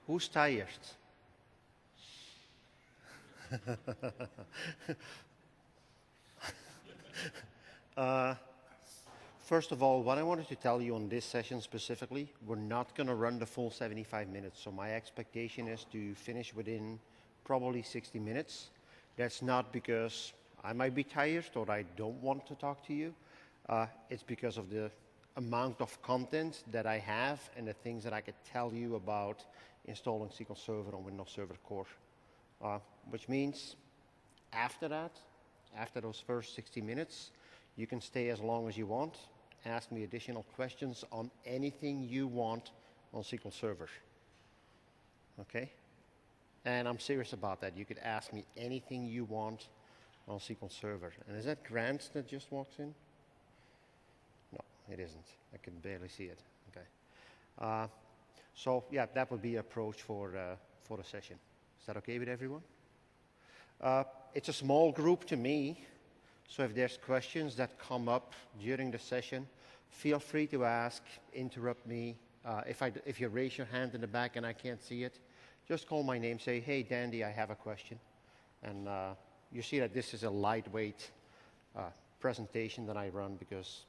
Who's tired? First of all, what I wanted to tell you on this session specifically, we're not going to run the full 75 minutes. So my expectation is to finish within probably 60 minutes. That's not because I might be tired or I don't want to talk to you. It's because of the amount of content that I have and the things that I could tell you about installing SQL Server on Windows Server Core. Which means after that, after those first 60 minutes, you can stay as long as you want, ask me additional questions on anything you want on SQL Server. Okay? And I'm serious about that. You could ask me anything you want on SQL Server. And is that Grant that just walks in? No, it isn't. I can barely see it. Okay. So yeah, that would be the approach for the session. Is that okay with everyone? It's a small group to me, so if there's questions that come up during the session, feel free to ask, interrupt me. If you raise your hand in the back and I can't see it, just call my name, say, hey, Dandy, I have a question. And you see that this is a lightweight presentation that I run because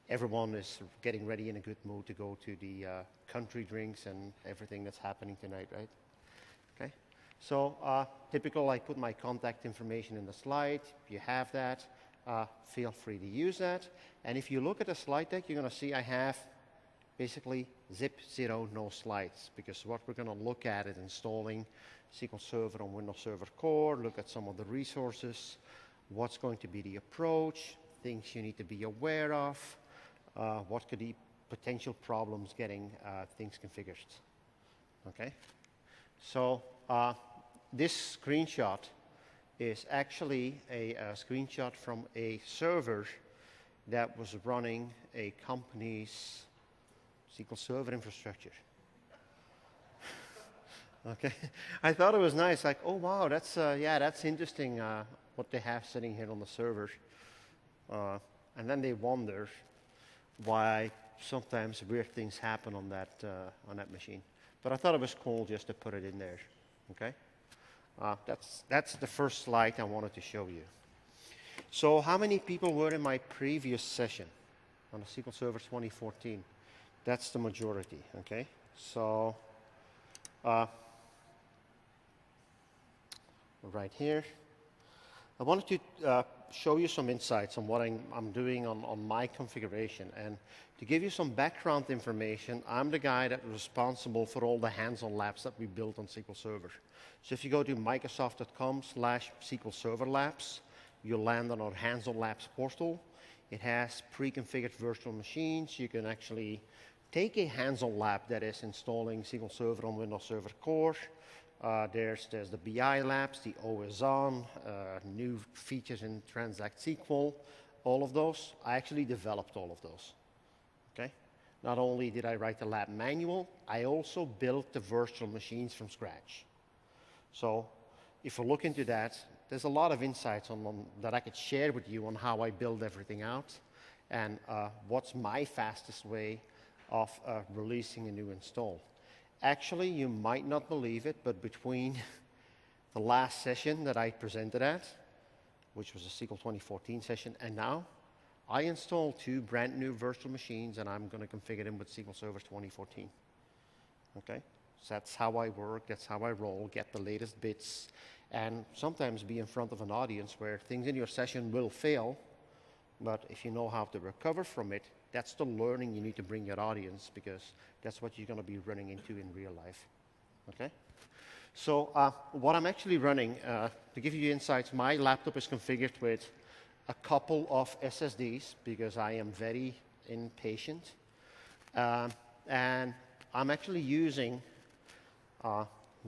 everyone is getting ready in a good mood to go to the country drinks and everything that's happening tonight, right? Okay. So typical, I put my contact information in the slide. You have that. Feel free to use that. And if you look at the slide deck, you're going to see I have basically zip, zero, no slides, because what we're going to look at is installing SQL Server on Windows Server Core, look at some of the resources, what's going to be the approach, things you need to be aware of, what could be potential problems getting things configured. Okay? So this screenshot is actually a screenshot from a server that was running a company's SQL Server infrastructure. Okay, I thought it was nice. Like, oh wow, that's yeah, that's interesting. What they have sitting here on the server, and then they wonder why sometimes weird things happen on that machine. But I thought it was cool just to put it in there. Okay, that's the first slide I wanted to show you. So, how many people were in my previous session on the SQL Server 2014? That's the majority, okay? So, right here, I wanted to show you some insights on what I'm doing on my configuration. And to give you some background information, I'm the guy that was responsible for all the hands-on labs that we built on SQL Server. So if you go to microsoft.com/SQL Server Labs, you'll land on our hands-on labs portal. It has pre-configured virtual machines. You can actually take a hands-on lab that is installing SQL Server on Windows Server Core. There's the BI labs, the OS-on, new features in Transact SQL, all of those. I actually developed all of those. Okay? Not only did I write the lab manual, I also built the virtual machines from scratch. So if you look into that, there's a lot of insights that I could share with you on how I build everything out and what's my fastest way of releasing a new install. Actually, you might not believe it, but between the last session that I presented at, which was a SQL 2014 session, and now, I installed 2 brand new virtual machines, and I'm going to configure them with SQL Server 2014. Okay? So that's how I work, that's how I roll, get the latest bits, and sometimes be in front of an audience where things in your session will fail, but if you know how to recover from it, that's the learning you need to bring your audience, because that's what you're going to be running into in real life. Okay? So what I'm actually running, to give you insights, my laptop is configured with a couple of SSDs because I am very impatient. And I'm actually using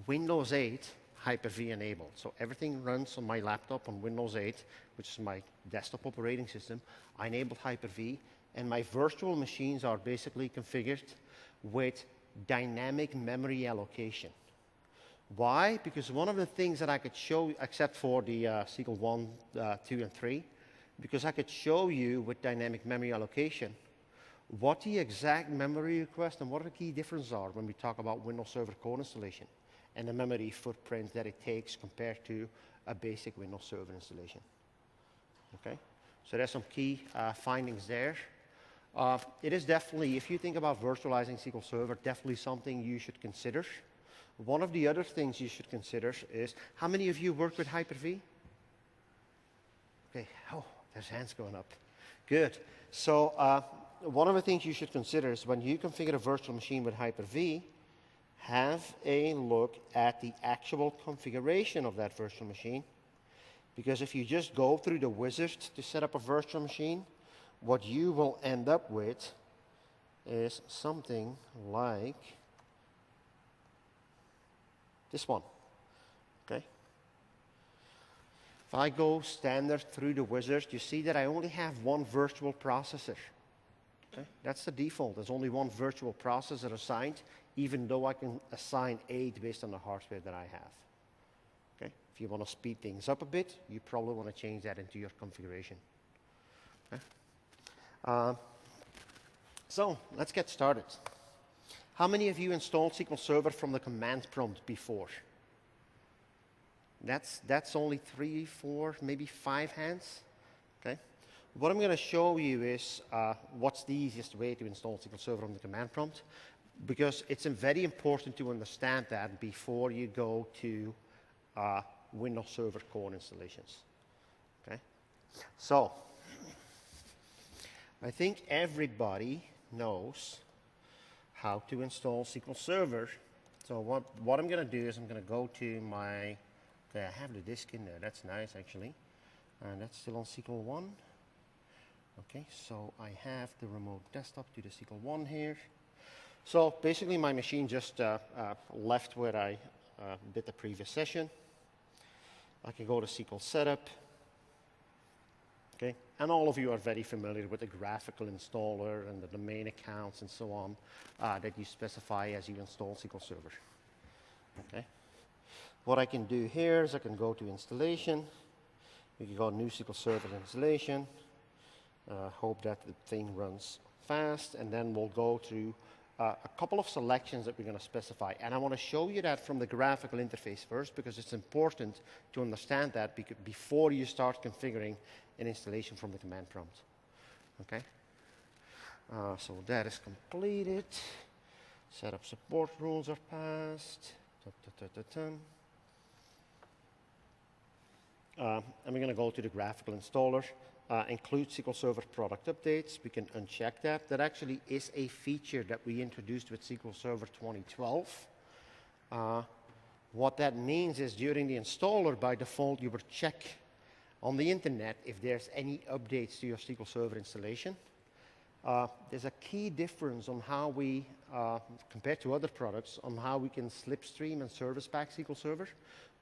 Windows 8 Hyper-V enabled. So everything runs on my laptop on Windows 8, which is my desktop operating system. I enabled Hyper-V, and my virtual machines are basically configured with dynamic memory allocation. Why? Because one of the things that I could show, except for the SQL 1, 2, and 3, because I could show you with dynamic memory allocation what the exact memory request and what the key differences are when we talk about Windows Server code installation and the memory footprint that it takes compared to a basic Windows Server installation. Okay, so there's some key findings there. It is definitely, if you think about virtualizing SQL Server, definitely something you should consider. One of the other things you should consider is, how many of you work with Hyper-V? Okay, oh, there's hands going up. Good. So one of the things you should consider is when you configure a virtual machine with Hyper-V, have a look at the actual configuration of that virtual machine. Because if you just go through the wizard to set up a virtual machine, what you will end up with is something like this one. Okay? If I go standard through the wizard, you see that I only have one virtual processor. Okay? That's the default. There's only one virtual processor assigned, even though I can assign 8 based on the hardware that I have. Okay? If you want to speed things up a bit, you probably want to change that into your configuration. Okay? So let's get started. How many of you installed SQL Server from the command prompt before? That's only 3, 4, maybe 5 hands. Okay. What I'm going to show you is what's the easiest way to install SQL Server on the command prompt, because it's very important to understand that before you go to Windows Server core installations. Okay. So I think everybody knows how to install SQL Server. So what I'm going to do is I'm going to go to my, okay, I have the disk in there. That's nice, actually. And that's still on SQL 1. Okay, so I have the remote desktop to the SQL 1 here. So basically my machine just left where I did the previous session. I can go to SQL Setup. Okay, and all of you are very familiar with the graphical installer and the domain accounts and so on that you specify as you install SQL Server. Okay, what I can do here is I can go to installation. We can go new SQL Server installation. Hope that the thing runs fast, and then we'll go through a couple of selections that we're going to specify. And I want to show you that from the graphical interface first, because it's important to understand that before you start configuring an installation from the command prompt. Okay? So that is completed. Setup support rules are passed. And we're going to go to the graphical installer. Include SQL Server product updates. We can uncheck that. That actually is a feature that we introduced with SQL Server 2012. What that means is during the installer, by default, you will check on the internet if there's any updates to your SQL Server installation. There's a key difference on how we, compared to other products, on how we can slipstream and service pack SQL Server.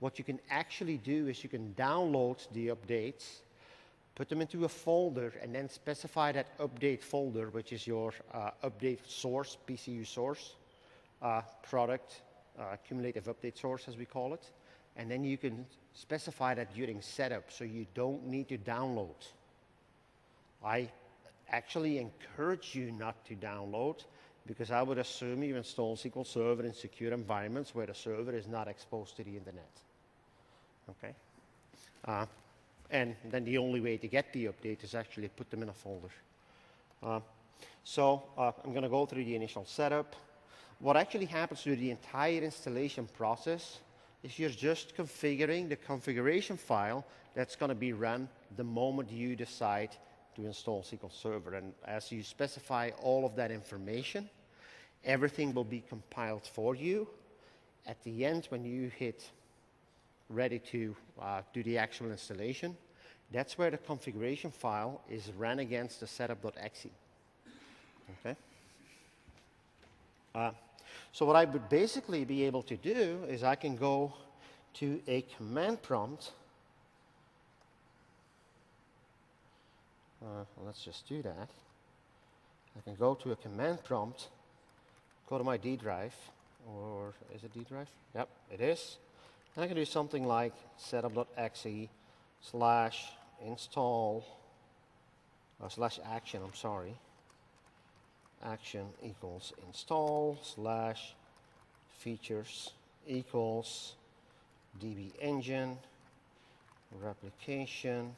What you can actually do is you can download the updates, put them into a folder, and then specify that update folder, which is your update source, PCU source, product, cumulative update source, as we call it. And then you can specify that during setup, so you don't need to download. I actually encourage you not to download, because I would assume you install SQL Server in secure environments where the server is not exposed to the internet. Okay? And then the only way to get the update is actually put them in a folder. So I'm going to go through the initial setup. What actually happens through the entire installation process is you're just configuring the configuration file that's going to be run the moment you decide to install SQL Server. And as you specify all of that information, everything will be compiled for you. At the end, when you hit ready to do the actual installation, that's where the configuration file is ran against the setup.exe. Okay? So what I would basically be able to do is I can go to a command prompt. Let's just do that. I can go to a command prompt, go to my D drive, or is it D drive? Yep, it is. And I can do something like setup.exe /install /action, I'm sorry. action equals install slash features equals DB engine, replication,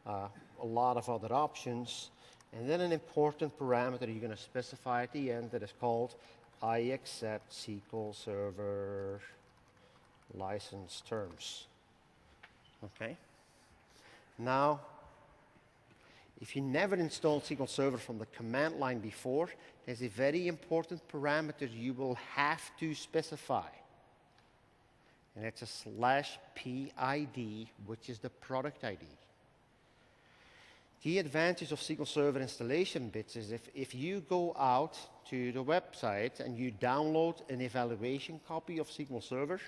a lot of other options, and then an important parameter you're going to specify at the end that is called I accept SQL Server license terms. Okay? Now, if you never installed SQL Server from the command line before, there's a very important parameter you will have to specify. And it's a /PID, which is the product ID. The advantage of SQL Server installation bits is if you go out to the website and you download an evaluation copy of SQL Server,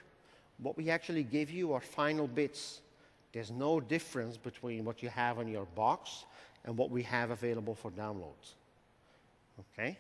what we actually give you are final bits. There's no difference between what you have on your box and what we have available for download. Okay?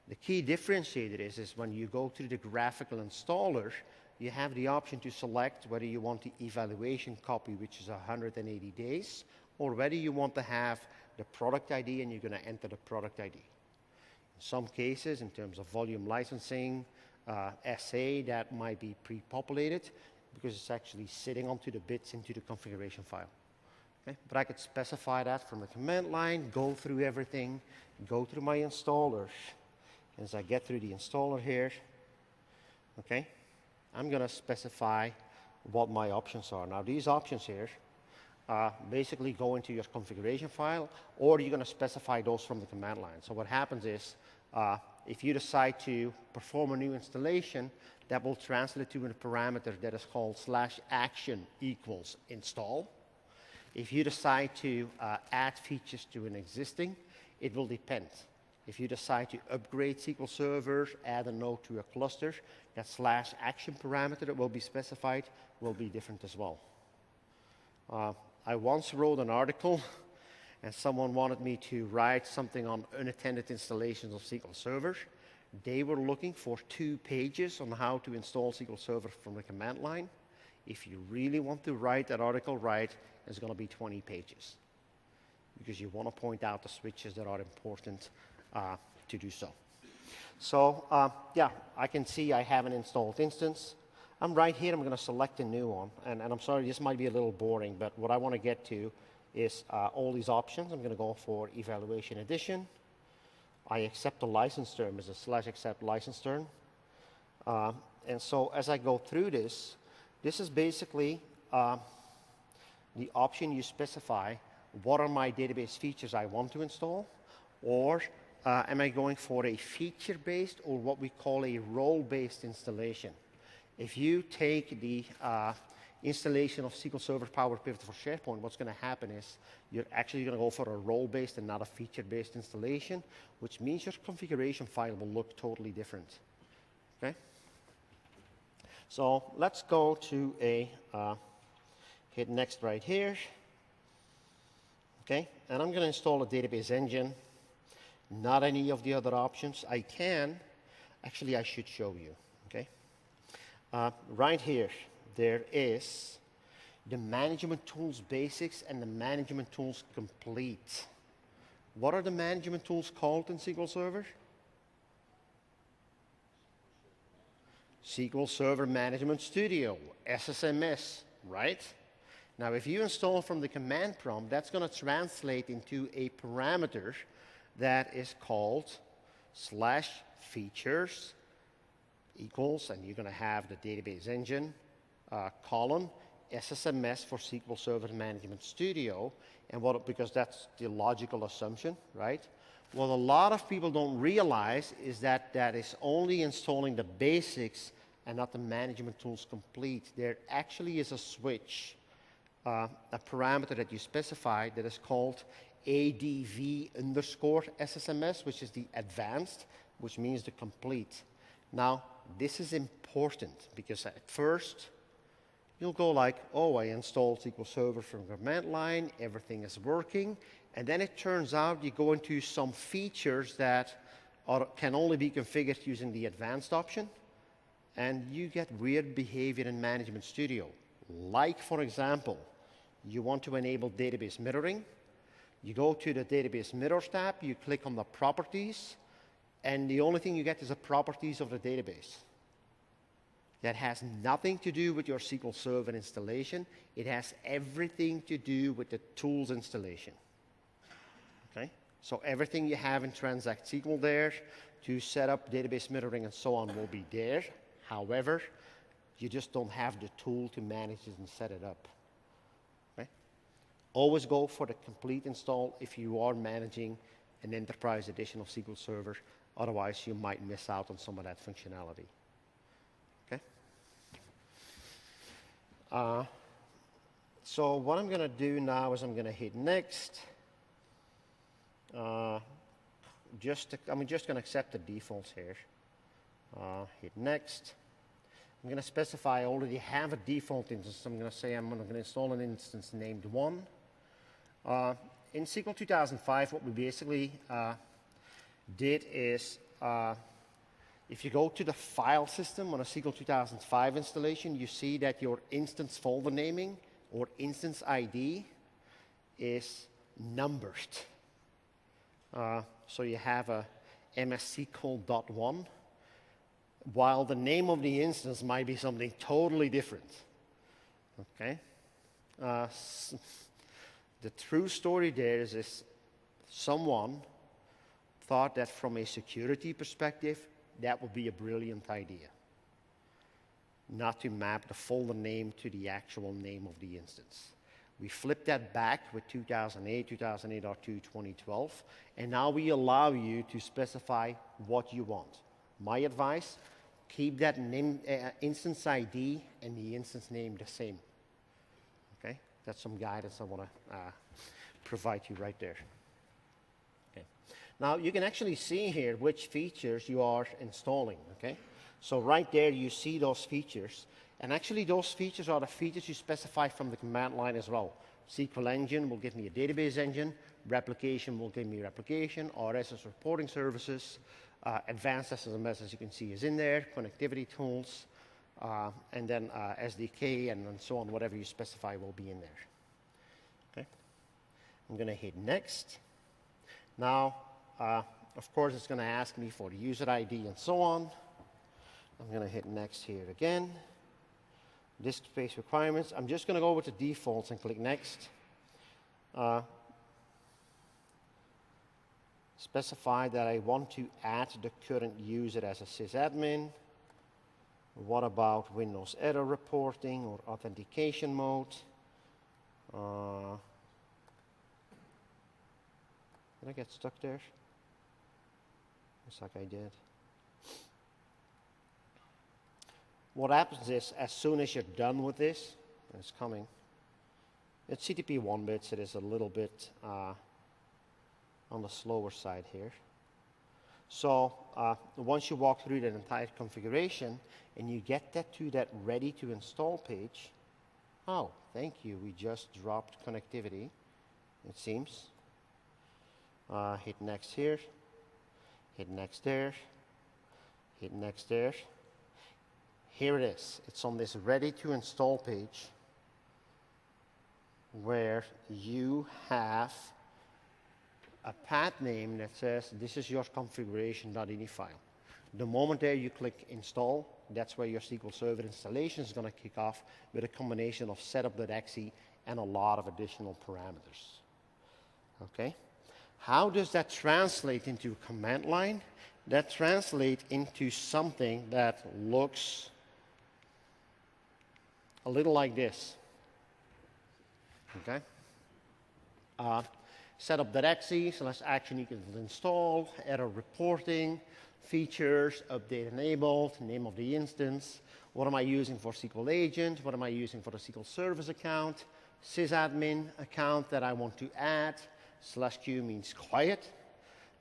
The key differentiator is when you go to the graphical installer, you have the option to select whether you want the evaluation copy, which is 180 days, or whether you want to have the product ID and you're going to enter the product ID. In some cases, in terms of volume licensing, SA, that might be pre-populated because it's actually sitting onto the bits into the configuration file. Okay? But I could specify that from the command line, go through everything, go through my installers. As I get through the installer here, okay, I'm going to specify what my options are. Now, these options here basically go into your configuration file, or you're going to specify those from the command line. So what happens is, if you decide to perform a new installation, that will translate to a parameter that is called /action equals install. If you decide to add features to an existing, it will depend. If you decide to upgrade SQL Server, add a node to a cluster, that /action parameter that will be specified will be different as well. I once wrote an article and someone wanted me to write something on unattended installations of SQL Server. They were looking for 2 pages on how to install SQL Server from the command line. If you really want to write that article right, it's going to be 20 pages because you want to point out the switches that are important to do so. So, yeah, I can see I have an installed instance. I'm right here. I'm going to select a new one. And I'm sorry, this might be a little boring, but what I want to get to is all these options. I'm going to go for Evaluation Edition. I accept the license term as a /accept license term. And so as I go through this, this is basically the option you specify. What are my database features I want to install? Or am I going for a feature-based or what we call a role-based installation? If you take the installation of SQL Server Power Pivot for SharePoint, what's going to happen is you're actually going to go for a role-based and not a feature-based installation, which means your configuration file will look totally different. Okay? So let's go to a hit next right here. Okay? And I'm going to install a database engine, not any of the other options. I can. Actually, I should show you. Okay? Right here, there is the Management Tools Basics and the Management Tools Complete. What are the management tools called in SQL Server? SQL Server Management Studio, SSMS, right? Now, if you install from the command prompt, that's going to translate into a parameter that is called /features equals, and you're going to have the database engine column, SSMS for SQL Server Management Studio, and because that's the logical assumption, right? What a lot of people don't realize is that that is only installing the basics and not the Management Tools Complete. There actually is a switch, a parameter that you specify that is called ADV_SSMS, which is the advanced, which means the complete. Now, this is important because at first, you'll go like, oh, I installed SQL Server from command line, everything is working, and then it turns out you go into some features that can only be configured using the advanced option, and you get weird behavior in Management Studio. Like, for example, you want to enable database mirroring. You go to the Database Mirrors tab, you click on the Properties, and the only thing you get is the properties of the database. That has nothing to do with your SQL Server installation. It has everything to do with the tools installation. Okay? So everything you have in Transact SQL there to set up database mirroring and so on will be there. However, you just don't have the tool to manage it and set it up. Okay? Always go for the complete install if you are managing an enterprise edition of SQL Server. Otherwise, you might miss out on some of that functionality. Okay? So what I'm going to do now is I'm going to hit next. I'm just going to accept the defaults here. Hit next. I'm going to specify I already have a default instance. I'm going to say I'm going to install an instance named 1. In SQL 2005, what we basically did is, if you go to the file system on a SQL 2005 installation, you see that your instance folder naming or instance ID is numbered. So you have a mssql.1, while the name of the instance might be something totally different. Okay? The true story there is someone thought that from a security perspective, that would be a brilliant idea. Not to map the folder name to the actual name of the instance. We flipped that back with 2008, 2008.2, 2012, and now we allow you to specify what you want. My advice, keep that name, instance ID and the instance name the same. Okay? That's some guidance I want to provide you right there. Okay. Now, you can actually see here which features you are installing. Okay? So right there, you see those features. And actually, those features are the features you specify from the command line as well. SQL engine will give me a database engine. Replication will give me replication. RSS reporting services. Advanced SMS, as you can see, is in there. Connectivity tools. And then SDK and so on, whatever you specify will be in there. Okay. I'm going to hit next. Now, of course, it's going to ask me for the user ID and so on. I'm going to hit next here again. Disk space requirements. I'm just going to go with the defaults and click next. Specify that I want to add the current user as a sysadmin. What about Windows error reporting or authentication mode? Did I get stuck there? Looks like I did. What happens is, as soon as you're done with this, and it's coming, it's CTP 1 bits, it is a little bit on the slower side here. So once you walk through that entire configuration and you get that to that ready to install page, oh, thank you, we just dropped connectivity, it seems. Hit next here, hit next there, hit next there. Here it is. It's on this ready to install page where you have a path name that says this is your configuration.ini file. The moment there you click install, that's where your SQL Server installation is going to kick off with a combination of setup.exe and a lot of additional parameters. Okay? How does that translate into a command line? That translates into something that looks a little like this. Okay? Setup.exe/action equals install, error reporting, features, update enabled, name of the instance, what am I using for SQL agent, what am I using for the SQL service account, sysadmin account that I want to add, /q means quiet,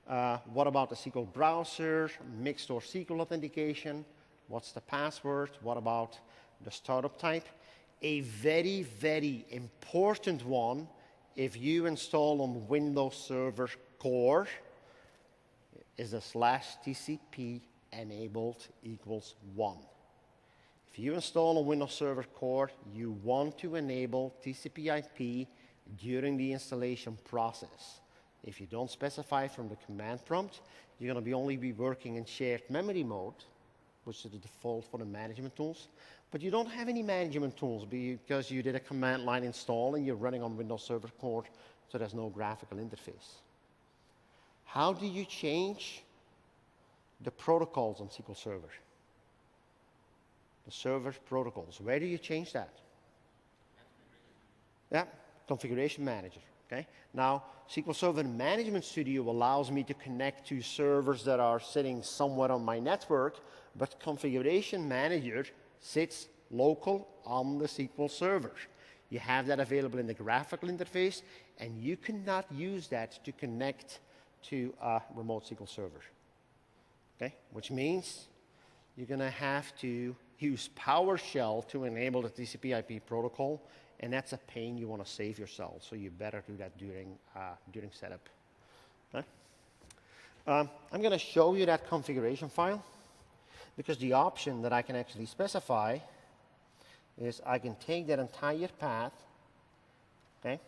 what about the SQL browser, mixed or SQL authentication, what's the password, what about the startup type. A very, very important one if you install on Windows Server Core is a /tcp enabled equals 1. If you install on Windows Server Core, you want to enable TCP/IP during the installation process. If you don't specify from the command prompt, you're going to only be working in shared memory mode, which is the default for the management tools. But you don't have any management tools because you did a command line install and you're running on Windows Server Core, so there's no graphical interface. How do you change the protocols on SQL Server? The server protocols. Where do you change that? Yeah, Configuration Manager. Okay. Now, SQL Server Management Studio allows me to connect to servers that are sitting somewhere on my network, but Configuration Manager sits local on the SQL server. You have that available in the graphical interface, and you cannot use that to connect to a remote SQL server. Okay? Which means you're going to have to use PowerShell to enable the TCP/IP protocol, and that's a pain you want to save yourself, so you better do that during setup. Okay? I'm going to show you that configuration file, because the option that I can actually specify is I can take that entire path, okay,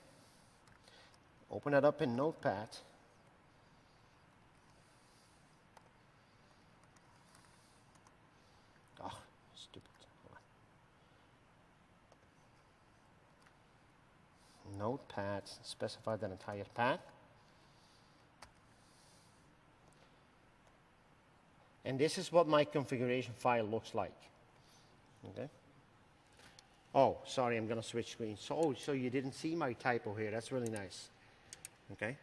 open it up in Notepad, stupid. Notepad, specify that entire path. And this is what my configuration file looks like. Okay. Oh, sorry, I'm going to switch screens. So you didn't see my typo here. That's really nice. Okay.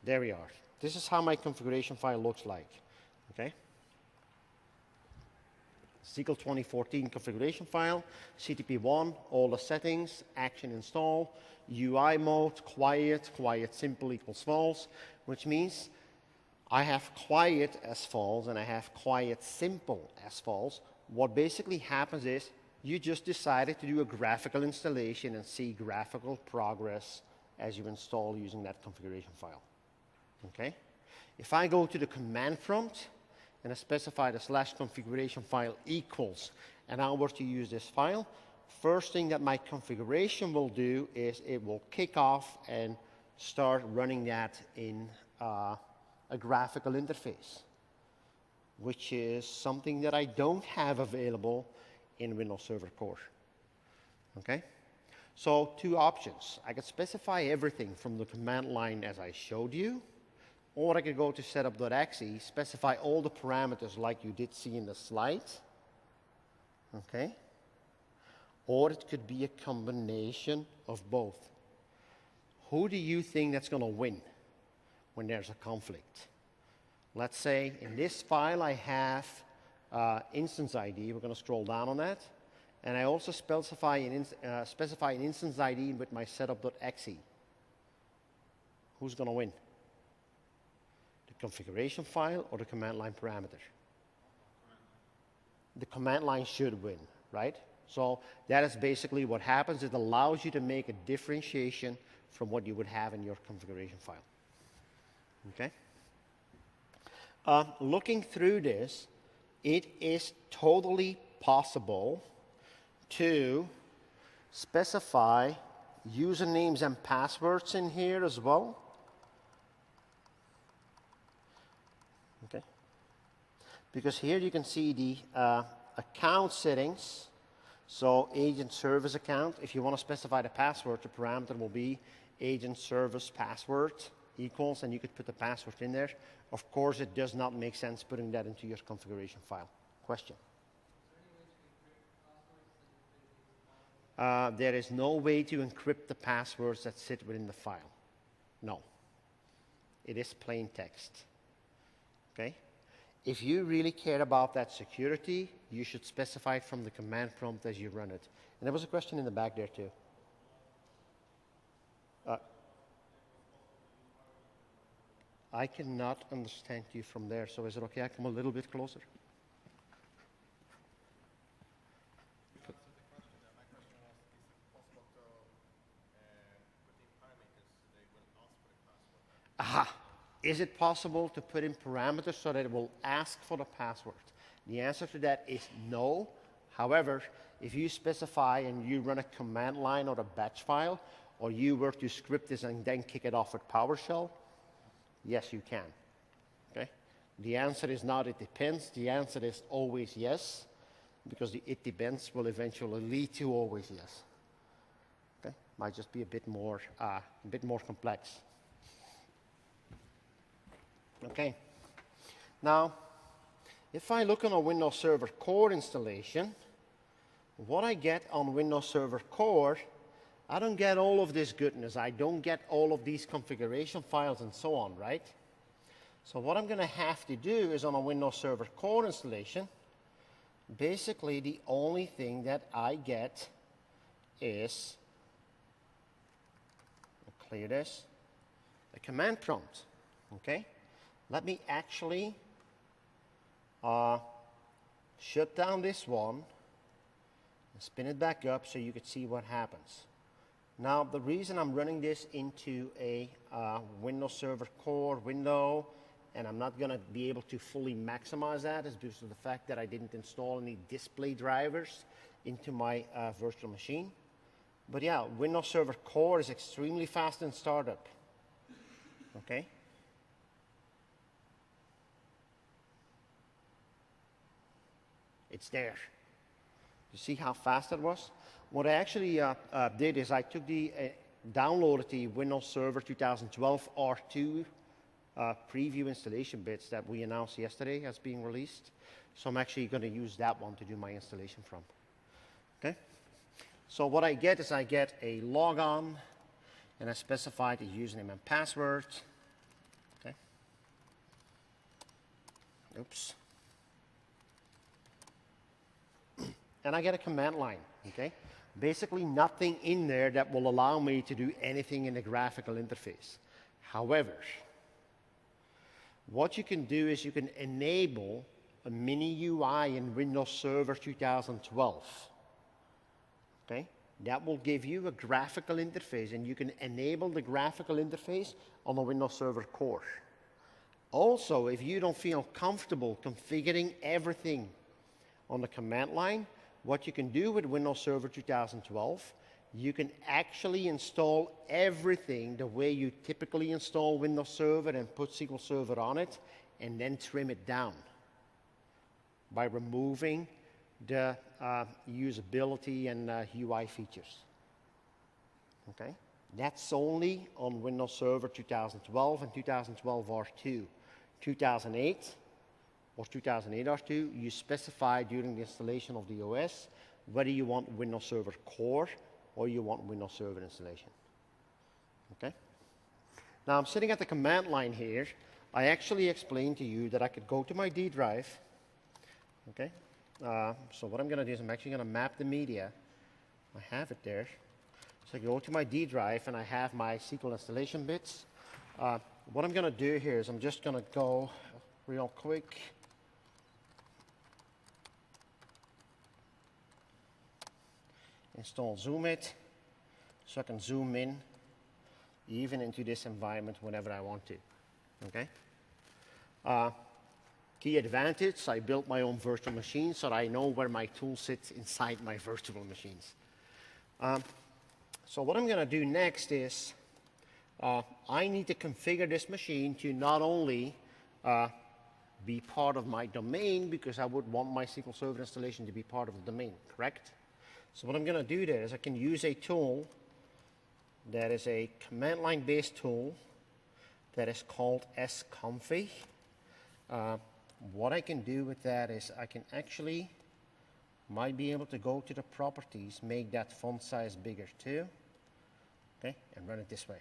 There we are. This is how my configuration file looks like. Okay. SQL 2014 configuration file, CTP1, all the settings, action install, UI mode, quiet simple equals false, which means I have quiet as false and I have quiet simple as false. What basically happens is you just decided to do a graphical installation and see graphical progress as you install using that configuration file. Okay? If I go to the command prompt and I specify the /configuration file equals, and I were to use this file, first thing that my configuration will do is it will kick off and start running that in a graphical interface, which is something that I don't have available in Windows Server Core. Okay? So two options. I could specify everything from the command line as I showed you, or I could go to setup.exe, specify all the parameters like you did see in the slide. Okay? Or it could be a combination of both. Who do you think that's going to win when there's a conflict? Let's say in this file I have instance ID. We're going to scroll down on that. And I also specify an instance ID with my setup.exe. Who's going to win? The configuration file or the command line parameter? The command line should win, right? So that is basically what happens. It allows you to make a differentiation from what you would have in your configuration file. Okay? Looking through this, it is totally possible to specify usernames and passwords in here as well. Okay. Because here you can see the account settings. So agent service account. If you want to specify the password, the parameter will be agent service password equals, and you could put the password in there. Of course, it does not make sense putting that into your configuration file. Question? There is no way to encrypt the passwords that sit within the file. No. It is plain text. Okay? If you really care about that security, you should specify it from the command prompt as you run it. And there was a question in the back there too. I cannot understand you from there, so is it okay I come a little bit closer? Aha! Is it possible to put in parameters so that it will ask for the password? The answer to that is no. However, if you specify and you run a command line or a batch file, or you were to script this and then kick it off with PowerShell, yes, you can. Okay? The answer is not it depends. The answer is always yes, because the it depends will eventually lead to always yes. Okay? Might just be a bit more complex. Okay. Now, if I look on a Windows Server Core installation, what I get on Windows Server Core, I don't get all of this goodness. I don't get all of these configuration files and so on, right? So what I'm going to have to do is on a Windows Server Core installation, basically the only thing that I get is, I'll clear this, a command prompt. Okay? Let me actually shut down this one and spin it back up so you can see what happens. Now, the reason I'm running this into a Windows Server Core window, and I'm not going to be able to fully maximize that, is because of the fact that I didn't install any display drivers into my virtual machine. But yeah, Windows Server Core is extremely fast in startup. Okay? It's there. You see how fast it was? What I actually did is I took downloaded the Windows Server 2012 R2 preview installation bits that we announced yesterday as being released. So I'm actually going to use that one to do my installation from. Okay? So what I get is I get a logon, and I specify the username and password. Okay? Oops. And I get a command line. Okay? Basically nothing in there that will allow me to do anything in the graphical interface. However, what you can do is you can enable a mini UI in Windows Server 2012. Okay? That will give you a graphical interface, and you can enable the graphical interface on the Windows Server Core. Also, if you don't feel comfortable configuring everything on the command line, what you can do with Windows Server 2012, you can actually install everything the way you typically install Windows Server and put SQL Server on it, and then trim it down by removing the usability and UI features. Okay? That's only on Windows Server 2012 and 2012 R2. 2008 or 2008 R2, you specify during the installation of the OS whether you want Windows Server Core or you want Windows Server installation. Okay? Now I'm sitting at the command line here. I actually explained to you that I could go to my D drive. Okay? So what I'm going to do is I'm actually going to map the media. I have it there. So I go to my D drive and I have my SQL installation bits. What I'm going to do here is I'm just going to go real quick. Install Zoom It, so I can zoom in even into this environment whenever I want to. Okay? Key advantage, I built my own virtual machine so that I know where my tool sits inside my virtual machines. So what I'm going to do next is I need to configure this machine to not only be part of my domain, because I would want my SQL Server installation to be part of the domain, correct? So what I'm going to do there is I can use a tool that is a command line based tool that is called sconfig. What I can do with that is I can actually might be able to go to the properties, make that font size bigger too, okay, and run it this way.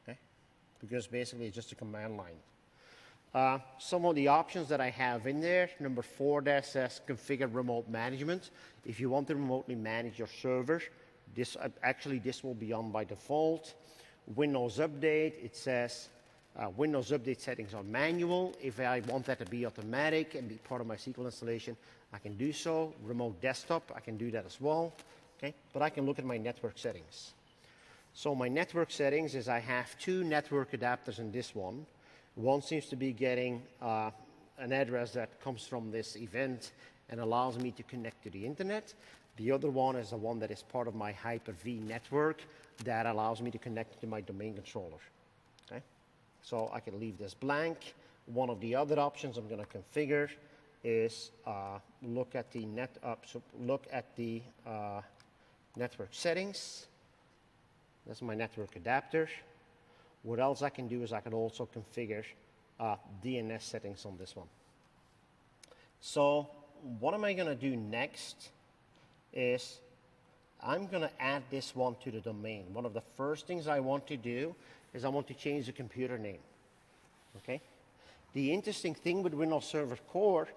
Okay, because basically it's just a command line. Some of the options that I have in there, number 4 there says configure remote management. If you want to remotely manage your server, this will be on by default. Windows Update, it says Windows Update settings are manual. If I want that to be automatic and be part of my SQL installation, I can do so. Remote desktop, I can do that as well. Okay, but I can look at my network settings. So my network settings is I have 2 network adapters in this one. One seems to be getting an address that comes from this event and allows me to connect to the internet. The other one is the one that is part of my Hyper-V network. that allows me to connect to my domain controller. Okay, so I can leave this blank. One of the other options I'm going to configure is look at the network settings. That's my network adapter. What else I can do is I can also configure DNS settings on this one. So what am I going to do next is I'm going to add this one to the domain. One of the first things I want to do is I want to change the computer name. Okay. The interesting thing with Windows Server Core,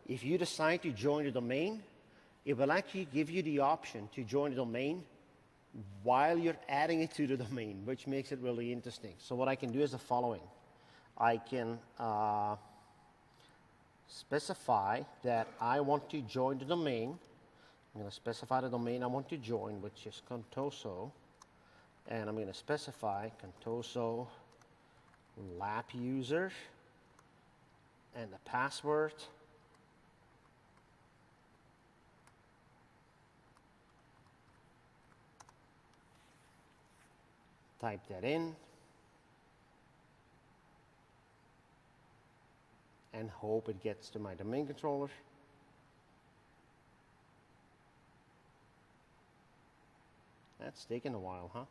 if you decide to join the domain, it will actually give you the option to join the domain while you're adding it to the domain, which makes it really interesting. So what I can do is the following. I can specify that I want to join the domain. I'm going to specify the domain I want to join, which is Contoso. And I'm going to specify Contoso lab user and the password. Type that in. And hope it gets to my domain controller. That's taken a while, huh?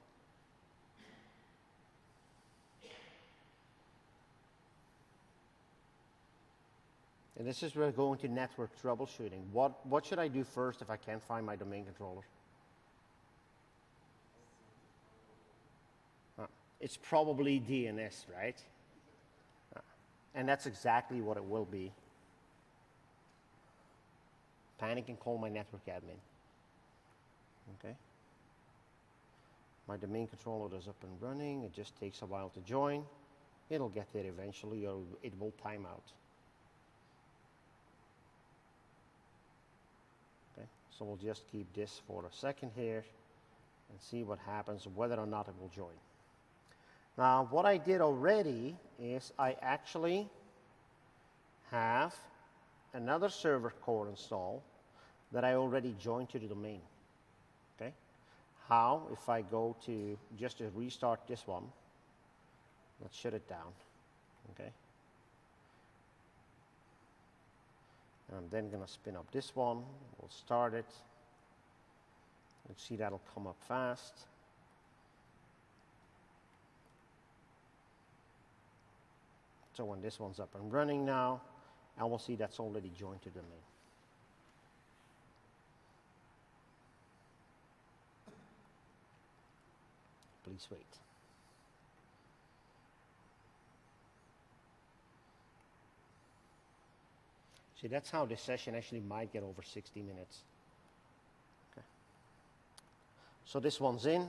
And this is where we're going to network troubleshooting. What should I do first if I can't find my domain controller? It's probably DNS, right? And that's exactly what it will be. Panic and call my network admin. Okay. My domain controller is up and running. It just takes a while to join. It'll get there eventually, or it will time out. Okay. So we'll just keep this for a second here and see what happens, whether or not it will join. Now, what I did already is I actually have another server core installed that I already joined to the domain. Okay? How? If I go to just to restart this one, let's shut it down. Okay? And I'm then going to spin up this one. We'll start it. Let's see, that'll come up fast. So when this one's up and running now, and we'll see that's already joined to the domain. Please wait. See, that's how this session actually might get over 60 minutes. Okay. So this one's in,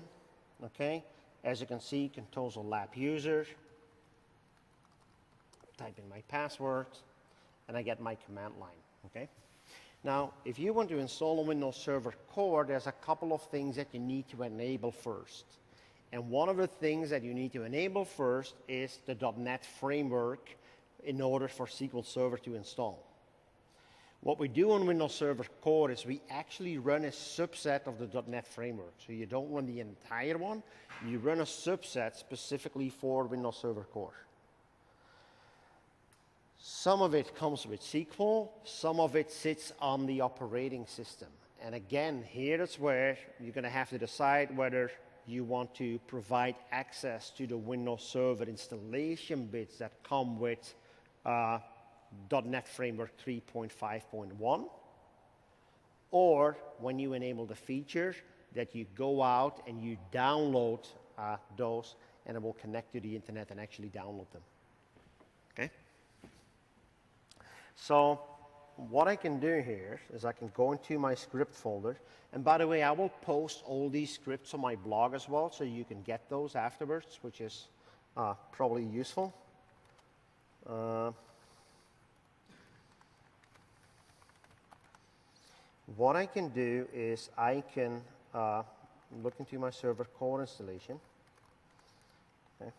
okay? As you can see, Contoso lab user. Type in my password, and I get my command line, okay? Now, if you want to install a Windows Server Core, there's a couple of things that you need to enable first. And one of the things that you need to enable first is the .NET framework in order for SQL Server to install. What we do on Windows Server Core is we actually run a subset of the .NET framework. So you don't run the entire one, you run a subset specifically for Windows Server Core. Some of it comes with SQL, some of it sits on the operating system. And again, here is where you're going to have to decide whether you want to provide access to the Windows Server installation bits that come with .NET Framework 3.5.1, or when you enable the feature that you go out and you download those, and it will connect to the internet and actually download them. Okay? So what I can do here is I can go into my script folder. And by the way, I will post all these scripts on my blog as well, so you can get those afterwards, which is probably useful. What I can do is I can look into my server core installation. Okay.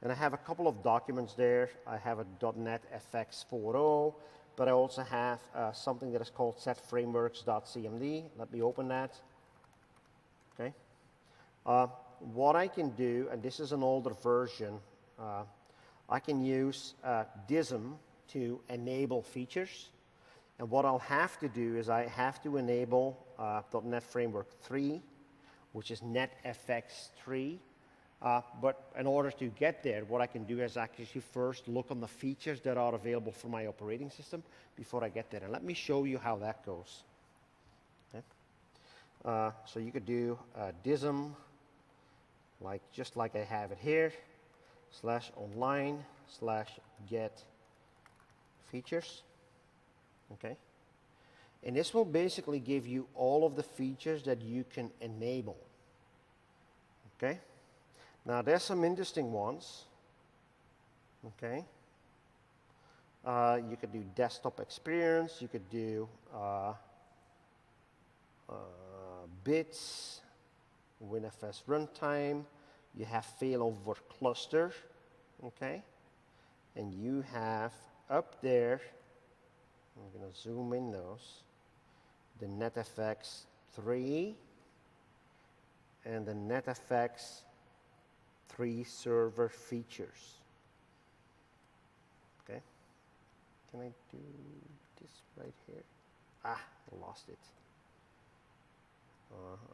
And I have a couple of documents there. I have a .NET FX 4.0, but I also have something that is called setframeworks.cmd. Let me open that. Okay. What I can do, and this is an older version, I can use DISM to enable features. And what I'll have to do is I have to enable .NET Framework 3, which is NetFX 3. But in order to get there, what I can do is actually first look on the features that are available for my operating system before I get there. And let me show you how that goes. Okay. So you could do DISM, just like I have it here, /online/get features. Okay. And this will basically give you all of the features that you can enable. Okay. Now there's some interesting ones. Okay. You could do desktop experience. You could do bits, WinFS runtime. You have failover cluster. Okay. And you have up there, I'm going to zoom in those, the NetFX 3 and the NetFX 3 server features. Okay. Can I do this right here? I lost it.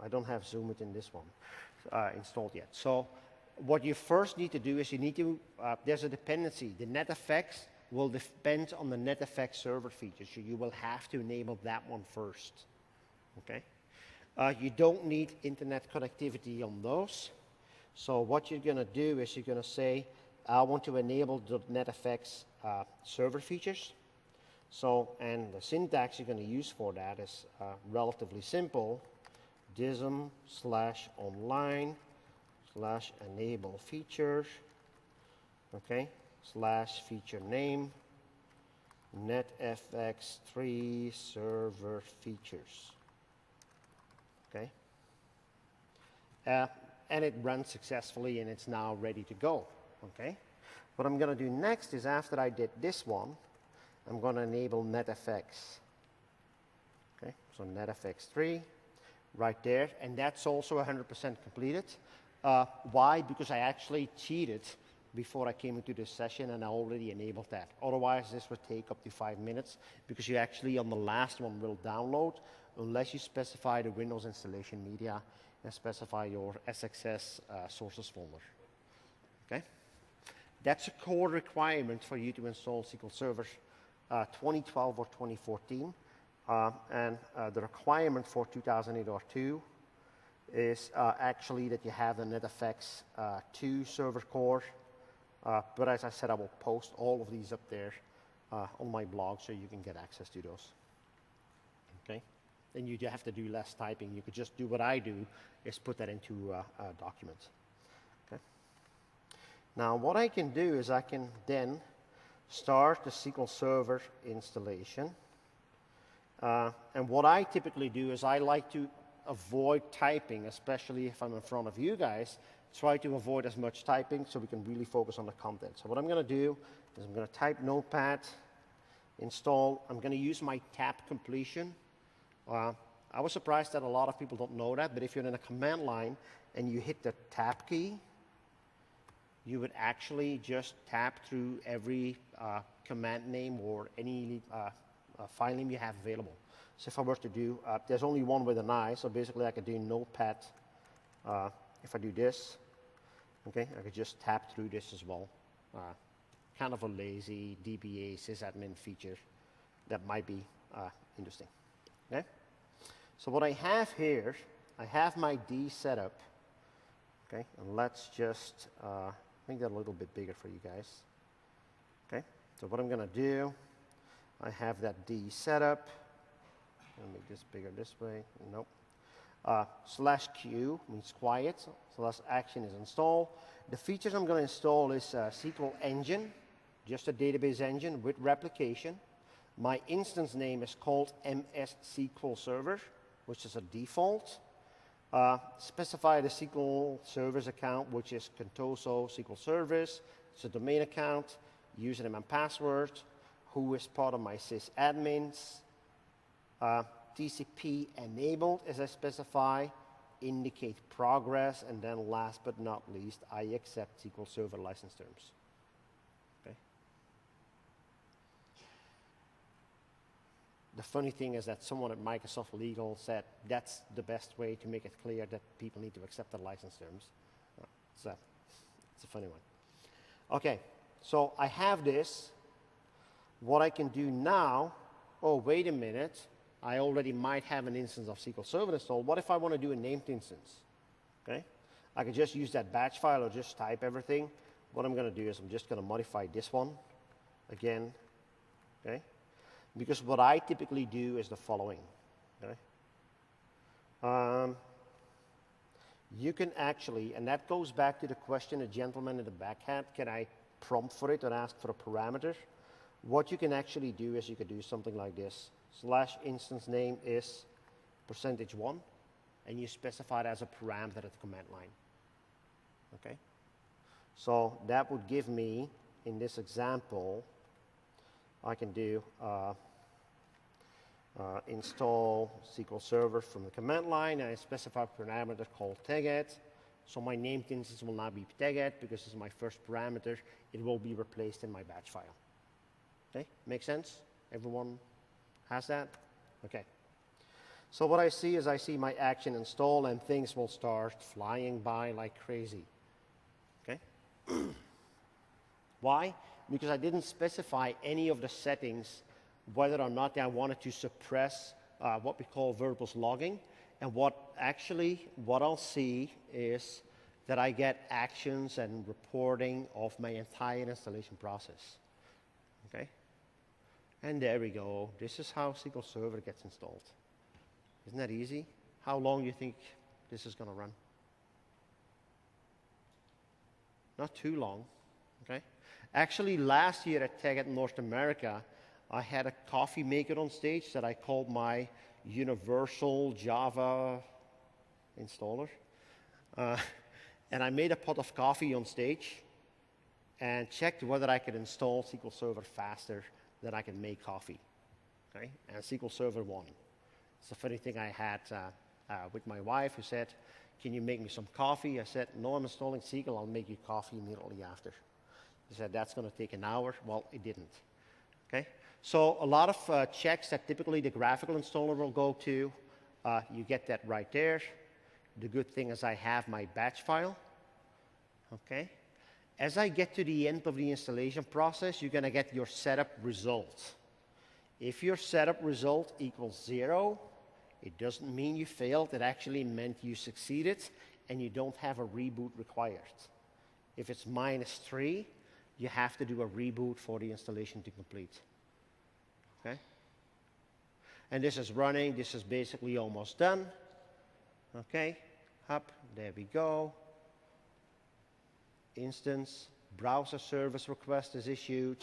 I don't have Zoom it in this one installed yet. So what you first need to do is you need to, there's a dependency. The NetFX will depend on the NetFX server feature, so you will have to enable that one first. Okay. You don't need internet connectivity on those. So what you're going to do is you're going to say, I want to enable the NetFX server features. So, and the syntax you're going to use for that is relatively simple. DISM/online/enable features. Okay. /feature name. NetFX 3 server features. Okay. And it runs successfully and it's now ready to go. Okay. What I'm going to do next is after I did this one, I'm going to enable NetFX. Okay. So NetFX 3 right there, and that's also 100% completed. Why? Because I actually cheated before I came into this session and I already enabled that. Otherwise this would take up to 5 minutes because you actually on the last one will download unless you specify the Windows installation media and specify your SXS sources folder. Okay? That's a core requirement for you to install SQL Server 2012 or 2014. And the requirement for 2008-02 is actually that you have the NetFX 2 server core. But as I said, I will post all of these up there on my blog so you can get access to those. Okay? Then you have to do less typing. You could just do what I do, is put that into a document. Okay? Now what I can do is I can then start the SQL Server installation. And what I typically do is I like to avoid typing, especially if I'm in front of you guys. Try to avoid as much typing so we can really focus on the content. So what I'm going to do is I'm going to type Notepad, install. I'm going to use my tab completion. I was surprised that a lot of people don't know that, but if you're in a command line and you hit the tab key, you would actually just tap through every command name or any file name you have available. So if I were to do, there's only one with an I, so basically I could do Notepad. If I do this, okay, I could just tap through this as well. Kind of a lazy DBA sysadmin feature that might be interesting. Okay? So what I have here, I have my D set up. Okay, and let's just make that a little bit bigger for you guys. Okay, so what I'm going to do, I have that D set up. I'll make this bigger this way. Nope. /Q means quiet. /action is install. The features I'm going to install is SQL engine, just a database engine with replication. My instance name is called MS SQL Server, which is a default. Specify the SQL Service account, which is Contoso SQL Service. It's a domain account, username and password, who is part of my sysadmins. TCP enabled as I specify, indicate progress, and then last but not least, I accept SQL Server license terms. Okay. The funny thing is that someone at Microsoft Legal said that's the best way to make it clear that people need to accept the license terms. It's a funny one. Okay, so I have this. What I can do now, oh, wait a minute. I already might have an instance of SQL Server installed. What if I want to do a named instance? Okay, I could just use that batch file or just type everything. What I'm going to do is I'm just going to modify this one again. Okay, because what I typically do is the following. Okay, you can actually, and that goes back to the question a gentleman in the back had, can I prompt for it or ask for a parameter? What you can actually do is you could do something like this. / instance name is %1, and you specify it as a parameter at the command line. Okay? So that would give me, in this example, I can do install SQL Server from the command line, and I specify a parameter called TechEd. So my named instance will not be TechEd because this is my first parameter. It will be replaced in my batch file. Okay, make sense? Everyone has that? Okay. So what I see is I see my action install, and things will start flying by like crazy. Okay? Why? Because I didn't specify any of the settings whether or not I wanted to suppress what we call verbose logging. And what I'll see is that I get actions and reporting of my entire installation process. Okay? And there we go. This is how SQL Server gets installed. Isn't that easy? How long do you think this is going to run? Not too long. Okay? Actually, last year at TechEd North America, I had a coffee maker on stage that I called my universal Java installer. And I made a pot of coffee on stage and checked whether I could install SQL Server faster than I can make coffee. Okay? And SQL Server won. It's a funny thing I had with my wife, who said, can you make me some coffee? I said, no, I'm installing SQL. I'll make you coffee immediately after. She said, that's going to take an hour. Well, it didn't. Okay? So a lot of checks that typically the graphical installer will go to, you get that right there. The good thing is I have my batch file. Okay? As I get to the end of the installation process, you're going to get your setup result. If your setup result equals 0, it doesn't mean you failed. It actually meant you succeeded, and you don't have a reboot required. If it's -3, you have to do a reboot for the installation to complete. Okay? And this is running. This is basically almost done. Okay? Up. There we go. Instance. Browser service request is issued.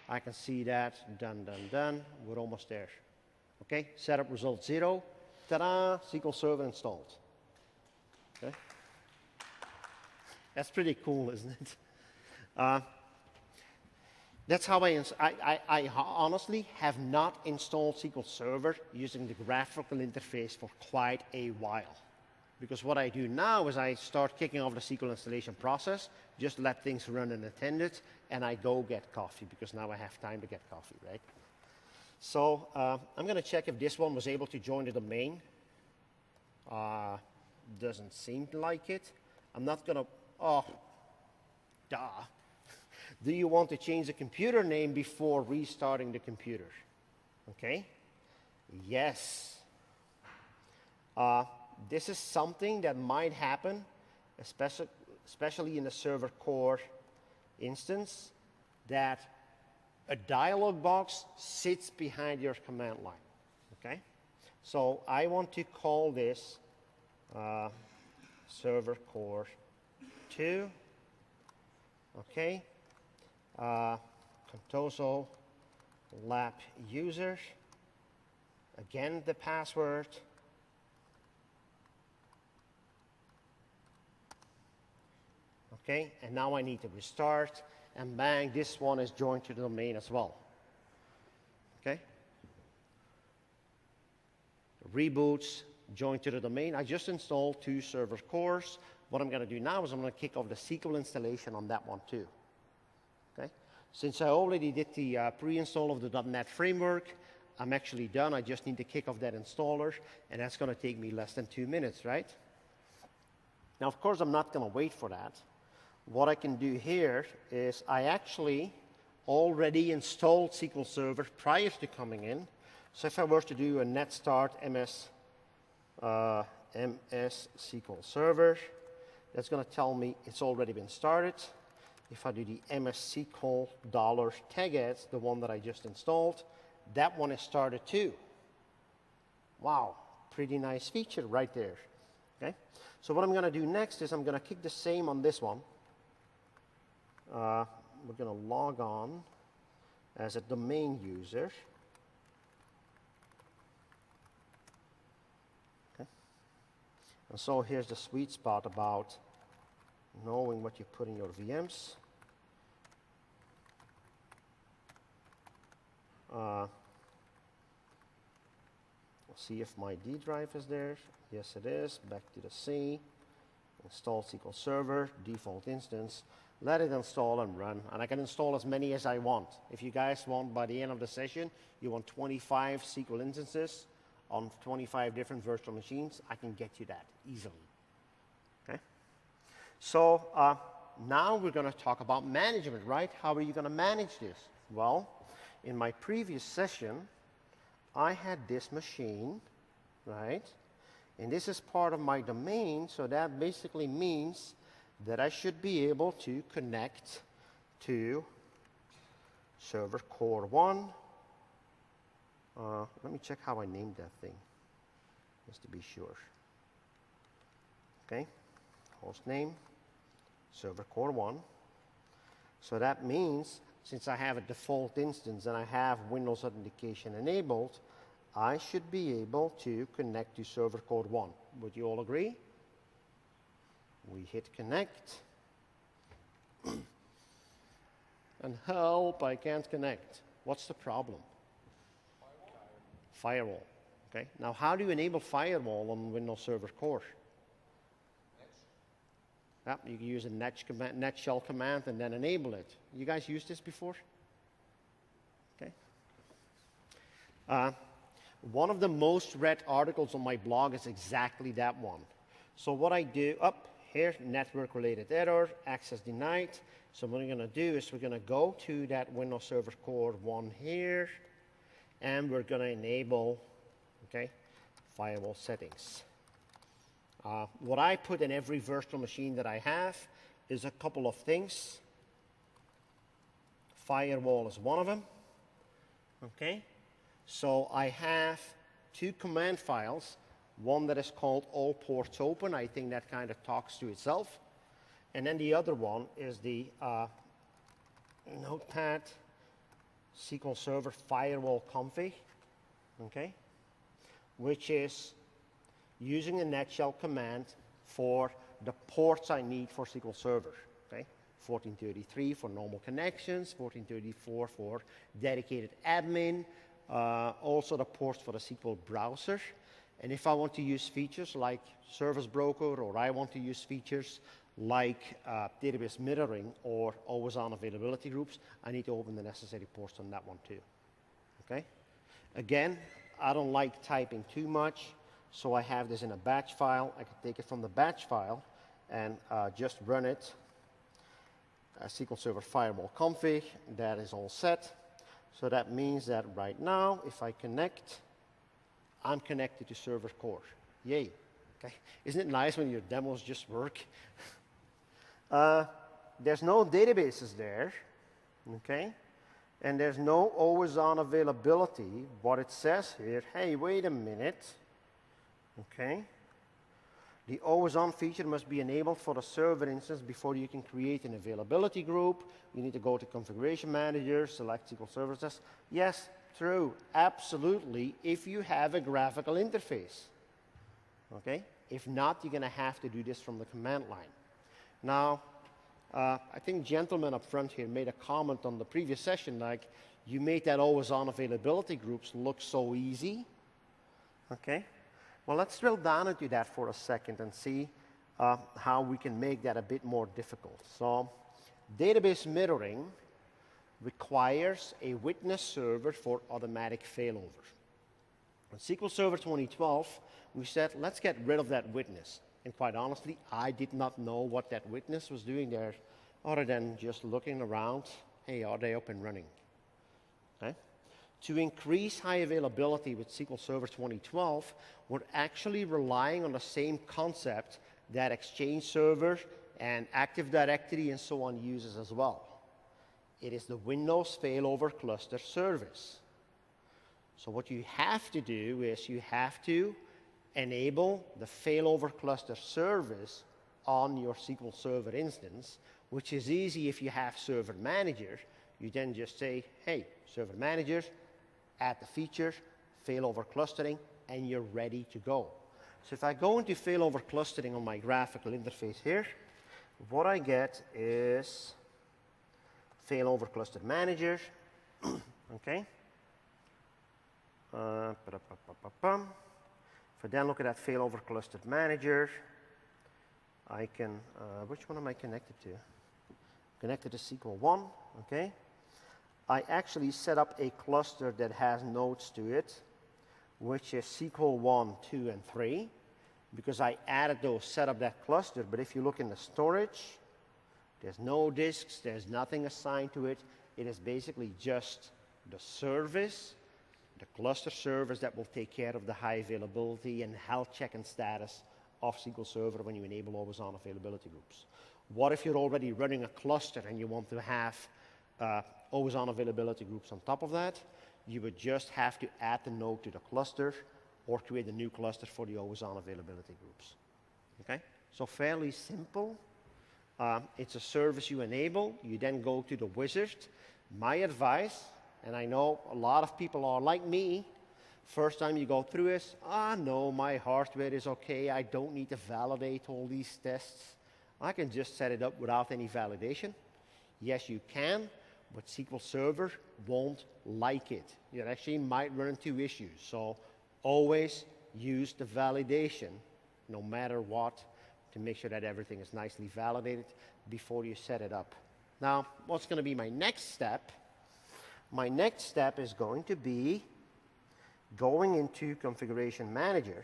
I can see that. Done, done, done. We're almost there. Okay? Setup result 0. Ta-da! SQL Server installed. Okay? That's pretty cool, isn't it? That's how I honestly have not installed SQL Server using the graphical interface for quite a while. Because what I do now is I start kicking off the SQL installation process, just let things run unattended, and I go get coffee, because now I have time to get coffee, right? So I'm going to check if this one was able to join the domain. Doesn't seem like it. I'm not going to, oh, duh. Do you want to change the computer name before restarting the computer? Okay. Yes. This is something that might happen, especially in the server core instance, that a dialog box sits behind your command line. Okay. So I want to call this server core 2. Okay. Contoso lab user. Again, the password. Okay, and now I need to restart, and bang, this one is joined to the domain as well. Okay. Reboots join to the domain. I just installed 2 server cores. What I'm going to do now is I'm going to kick off the SQL installation on that one too. Okay? Since I already did the pre-install of the .NET framework, I'm actually done. I just need to kick off that installer, and that's going to take me less than 2 minutes, right? Now, of course, I'm not going to wait for that. What I can do here is I actually already installed SQL Server prior to coming in. So if I were to do a net start MS SQL Server, that's going to tell me it's already been started. If I do the MS SQL $TechEd, the one that I just installed, that one is started too. Wow, pretty nice feature right there. Okay, so what I'm going to do next is I'm going to kick the same on this one. We're going to log on as a domain user. Okay. And so here's the sweet spot about knowing what you put in your VMs. We'll see if my D drive is there. Yes, it is. Back to the C. Install SQL Server, default instance. Let it install and run. And I can install as many as I want. If you guys want, by the end of the session, you want 25 SQL instances on 25 different virtual machines, I can get you that easily. Okay? So now we're going to talk about management, right? How are you going to manage this? Well, in my previous session, I had this machine, right? And this is part of my domain, so that basically means that I should be able to connect to server core 1. Let me check how I named that thing, just to be sure. Okay, host name, server core 1. So that means, since I have a default instance and I have Windows authentication enabled, I should be able to connect to server core 1. Would you all agree? We hit connect. And help, I can't connect. What's the problem? Firewall. Okay. Now, how do you enable firewall on Windows Server Core? Yeah, you can use a net shell command and then enable it. You guys used this before? Okay. One of the most read articles on my blog is exactly that one. So what I do, here, network-related error, access denied. So what we're going to do is we're going to go to that Windows Server Core 1 here, and we're going to enable, okay, firewall settings. What I put in every virtual machine that I have is a couple of things. Firewall is one of them. Okay, so I have 2 command files. One that is called all ports open. I think that kind of talks to itself. And then the other one is the Notepad SQL Server firewall config, okay, which is using the net shell command for the ports I need for SQL Server. Okay, 1433 for normal connections, 1434 for dedicated admin, also the ports for the SQL browser. And if I want to use features like Service Broker, or I want to use features like database mirroring or always-on availability groups, I need to open the necessary ports on that one too. Okay? Again, I don't like typing too much, so I have this in a batch file. I can take it from the batch file and just run it. SQL Server Firewall config, that is all set. So that means that right now, if I connect, I'm connected to server core. Yay. Okay. Isn't it nice when your demos just work? There's no databases there. Okay. And there's no always-on availability. What it says here, hey, wait a minute. Okay. The always-on feature must be enabled for the server instance before you can create an availability group. You need to go to Configuration Manager, select SQL Services. Yes, true, absolutely, if you have a graphical interface. Okay? If not, you're going to have to do this from the command line. Now, I think gentleman up front here made a comment on the previous session, like, you made that always-on availability groups look so easy. Okay? Well, let's drill down into that for a second and see how we can make that a bit more difficult. So, database mirroring requires a witness server for automatic failover. On SQL Server 2012, we said, let's get rid of that witness. And quite honestly, I did not know what that witness was doing there, other than just looking around. Hey, are they up and running? Okay. To increase high availability with SQL Server 2012, we're actually relying on the same concept that Exchange Server and Active Directory and so on uses as well. It is the Windows Failover Cluster Service. So what you have to do is you have to enable the Failover Cluster Service on your SQL Server instance, which is easy if you have Server Manager. You then just say, hey, Server Manager, add the feature, failover clustering, and you're ready to go. So if I go into failover clustering on my graphical interface here, what I get is failover cluster manager. Okay. If I then look at that failover clustered manager, I can, which one am I connected to? Connected to SQL 1, okay. I actually set up a cluster that has nodes to it, which is SQL 1, 2, and 3, because I added those, set up that cluster. But if you look in the storage, there's no disks, there's nothing assigned to it. It is basically just the service, the cluster service that will take care of the high availability and health check and status of SQL Server when you enable always-on availability groups. What if you're already running a cluster and you want to have always-on availability groups on top of that? You would just have to add the node to the cluster or create a new cluster for the always-on availability groups. Okay? So fairly simple. It's a service you enable. You then go to the wizard. My advice, and I know a lot of people are like me, first time you go through is, no, my hardware is okay. I don't need to validate all these tests. I can just set it up without any validation. Yes, you can, but SQL Server won't like it. You actually might run into issues. So always use the validation, no matter what, to make sure that everything is nicely validated before you set it up. Now, what's going to be my next step? My next step is going to be going into Configuration Manager.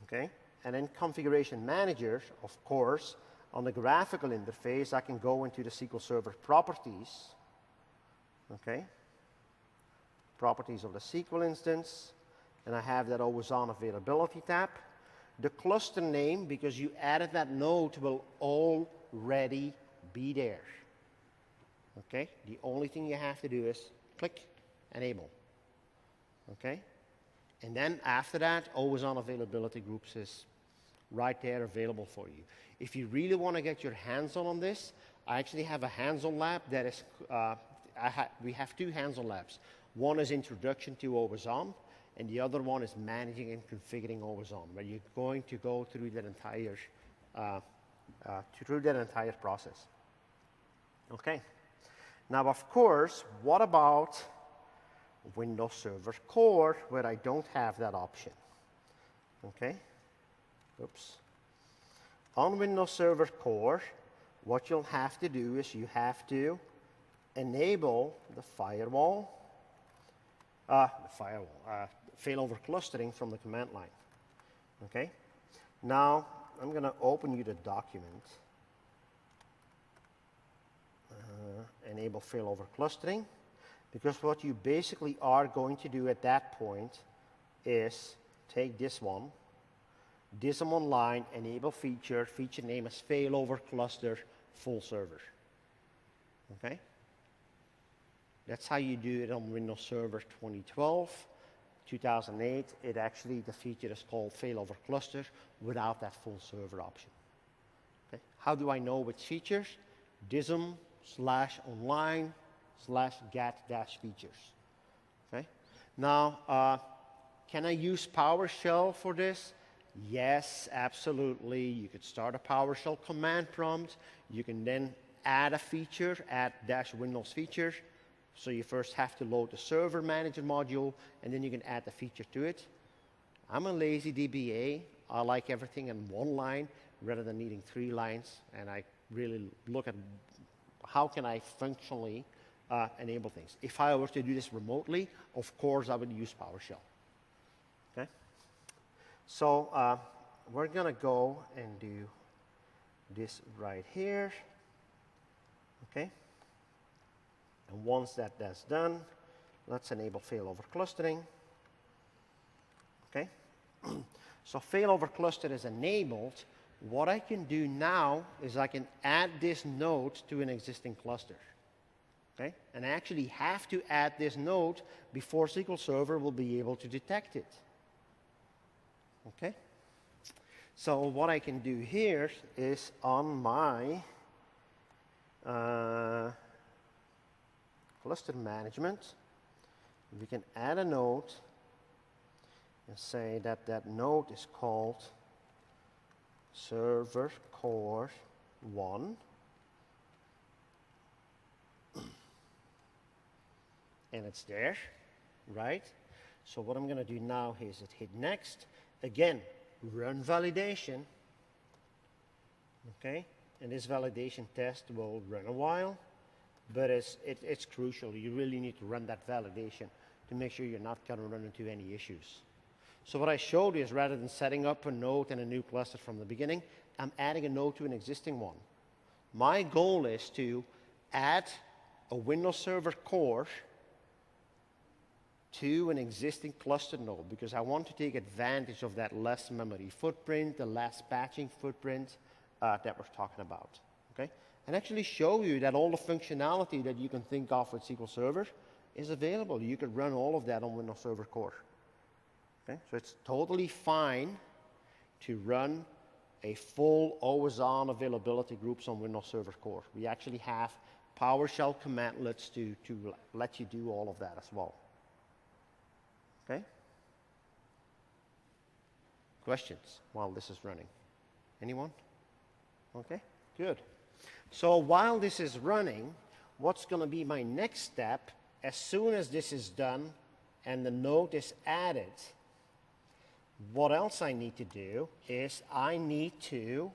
Okay? And in Configuration Manager, of course, on the graphical interface, I can go into the SQL Server properties. Okay? Properties of the SQL instance. And I have that always-on availability tab. The cluster name, because you added that node, will already be there. Okay? The only thing you have to do is click Enable. Okay? And then after that, always-on availability groups is right there available for you. If you really want to get your hands on this, I actually have a hands-on lab that is, we have two hands-on labs. One is Introduction to Always-On, and the other one is Managing and Configuring Always-On, where you're going to go through that entire process. Okay. Now, of course, what about Windows Server Core, where I don't have that option? Okay. Oops. On Windows Server Core, what you'll have to do is you have to enable the failover clustering from the command line. Okay. Now, I'm going to open you the document. Enable failover clustering, because what you basically are going to do at that point is take this one, DISM online, enable feature name is failover cluster full server. Okay? That's how you do it on Windows Server 2012. 2008, the feature is called failover cluster without that full server option. Okay? How do I know which features? DISM/online/get-features. Okay? Now, can I use PowerShell for this? Yes, absolutely. You could start a PowerShell command prompt. You can then add a feature, add -Windows feature. So you first have to load the Server Manager module, and then you can add the feature to it. I'm a lazy DBA. I like everything in one line rather than needing 3 lines, and I really look at how can I functionally enable things. If I were to do this remotely, of course, I would use PowerShell. Okay? So we're going to go and do this right here. Okay? And once that's done, let's enable failover clustering. Okay? So failover cluster is enabled. What I can do now is I can add this node to an existing cluster. Okay? And I actually have to add this node before SQL Server will be able to detect it. Okay? So what I can do here is on my cluster management, we can add a node and say that that node is called Server Core 1. And it's there, right? So what I'm going to do now is hit next. Again, run validation. Okay? And this validation test will run a while, but it's crucial. You really need to run that validation to make sure you're not going to run into any issues. So what I showed you is rather than setting up a node and a new cluster from the beginning, I'm adding a node to an existing one. My goal is to add a Windows Server core to an existing cluster node because I want to take advantage of that less memory footprint, the less patching footprint that we're talking about. Okay? And actually show you that all the functionality that you can think of with SQL Server is available. You can run all of that on Windows Server Core. Okay? So it's totally fine to run a full always-on availability groups on Windows Server Core. We actually have PowerShell commandlets to let you do all of that as well. Okay? Questions while this is running? Anyone? Okay, good. So while this is running, what's going to be my next step? As soon as this is done and the node is added, what else I need to do is I need to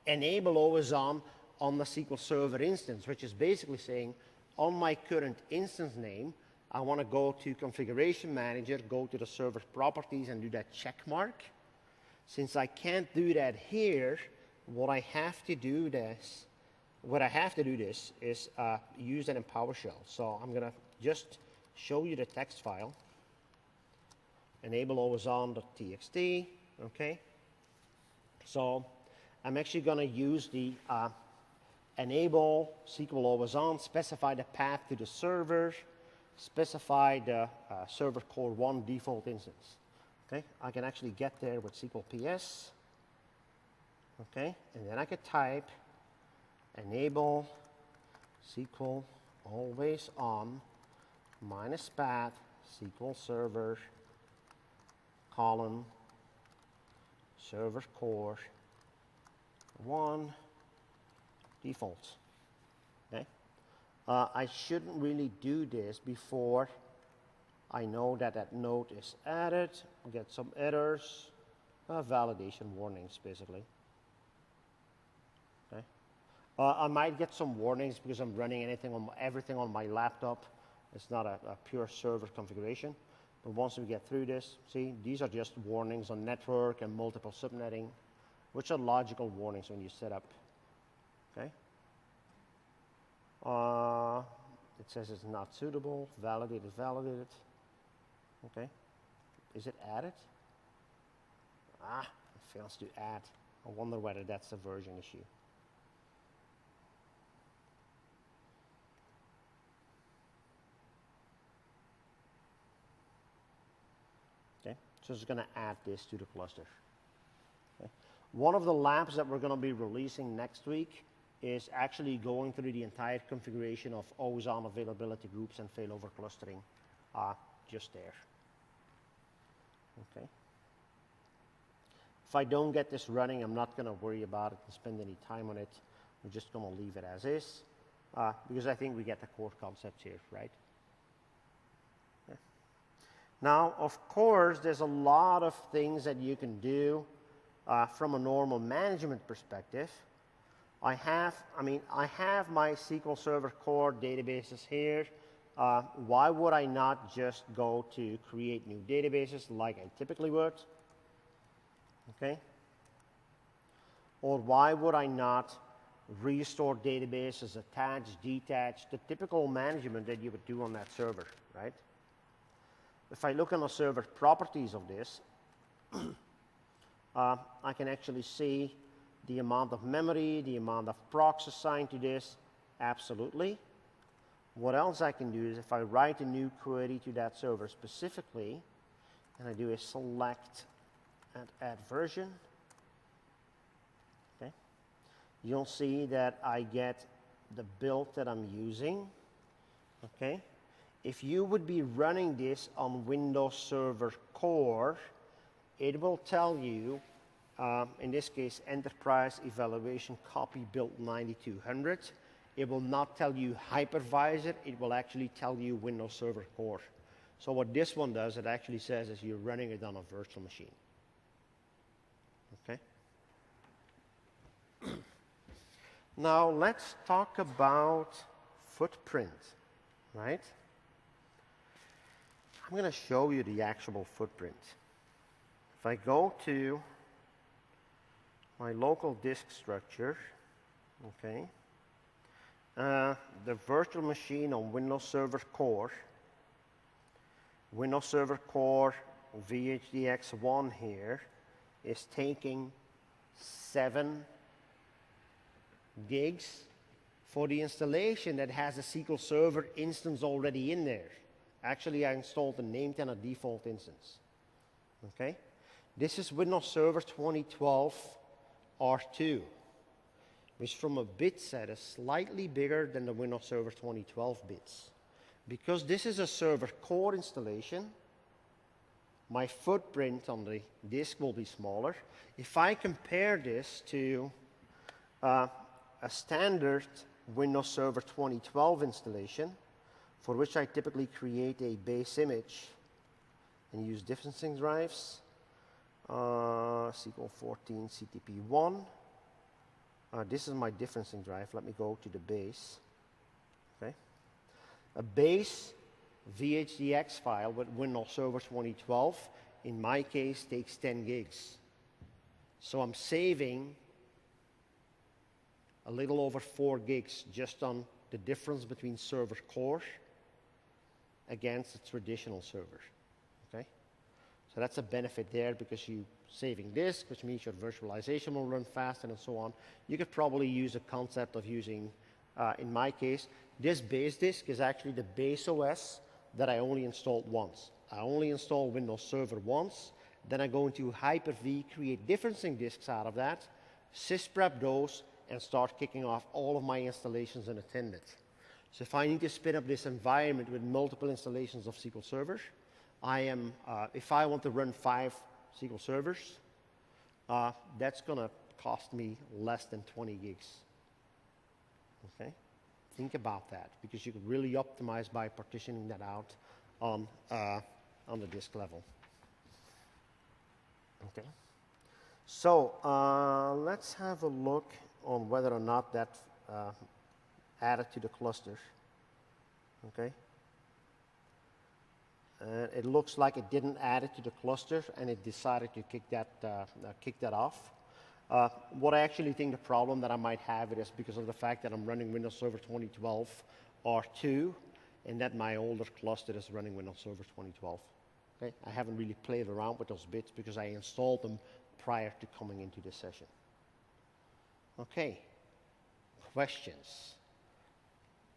enable always on the SQL Server instance, which is basically saying on my current instance name, I want to go to Configuration Manager, go to the server properties and do that check mark. Since I can't do that here, what I have to do is use that in PowerShell. So I'm going to just show you the text file. Enable always on.txt. Okay. So I'm actually going to use the enable SQL always on, specify the path to the server, specify the server core 1 default instance. Okay. I can actually get there with SQL PS. Okay. And then I could type enable SQL always on minus path SQL server column server core 1 default. Okay. I shouldn't really do this before I know that that node is added. I'll get some errors, validation warnings basically. Okay. I might get some warnings because I'm running everything on my laptop. It's not a pure server configuration. But once we get through this, see, these are just warnings on network and multiple subnetting, which are logical warnings when you set up. Okay. It says it's not suitable, validated. Okay. Is it added? It fails to add. I wonder whether that's a version issue. Okay. So it's going to add this to the cluster. Okay. One of the labs that we're going to be releasing next week is actually going through the entire configuration of always-on availability groups and failover clustering just there. Okay. If I don't get this running, I'm not going to worry about it and spend any time on it. I'm just going to leave it as is because I think we get the core concepts here, right? Yeah. Now, of course, there's a lot of things that you can do from a normal management perspective. I have my SQL Server core databases here. Why would I not just go to create new databases like I typically would? Okay. Or why would I not restore databases, attach, detach, the typical management that you would do on that server, right? If I look on the server properties of this, I can actually see the amount of memory, the amount of procs assigned to this, absolutely. What else I can do is if I write a new query to that server specifically, and I do a select and add version, okay, you'll see that I get the build that I'm using, okay. If you would be running this on Windows Server Core, it will tell you, in this case, Enterprise Evaluation Copy Build 9200. It will not tell you hypervisor, it will actually tell you Windows Server Core. So what this one does, it actually says is you're running it on a virtual machine. Okay? Now let's talk about footprint, right? I'm going to show you the actual footprint. If I go to my local disk structure, okay, the virtual machine on Windows Server Core VHDX1 here is taking 7 gigs for the installation that has a SQL Server instance already in there. Actually, I installed a named and a default instance. Okay? This is Windows Server 2012 R2, which from a bit set is slightly bigger than the Windows Server 2012 bits. Because this is a server core installation, my footprint on the disk will be smaller. If I compare this to a standard Windows Server 2012 installation, for which I typically create a base image and use differencing drives, SQL 14 CTP1. This is my differencing drive. Let me go to the base. Okay. A base VHDX file with Windows Server 2012, in my case, takes 10 gigs. So I'm saving a little over 4 gigs just on the difference between server core against a traditional server. Okay? So that's a benefit there because you're saving disk, which means your virtualization will run faster and so on. You could probably use a concept of using, in my case, this base disk is actually the base OS that I only installed once. I only install Windows Server once, then I go into Hyper-V, create differencing disks out of that, sysprep those, and start kicking off all of my installations in attendance. So if I need to spin up this environment with multiple installations of SQL servers, if I want to run 5 SQL servers, that's going to cost me less than 20 gigs. Okay? Think about that, because you can really optimize by partitioning that out on the disk level. Okay? So let's have a look on whether or not that added to the cluster. Okay? It looks like it didn't add it to the cluster, and it decided to kick that off. What I actually think the problem that I might have is because of the fact that I'm running Windows Server 2012 R2, and that my older cluster is running Windows Server 2012. Okay? I haven't really played around with those bits because I installed them prior to coming into this session. Okay, questions.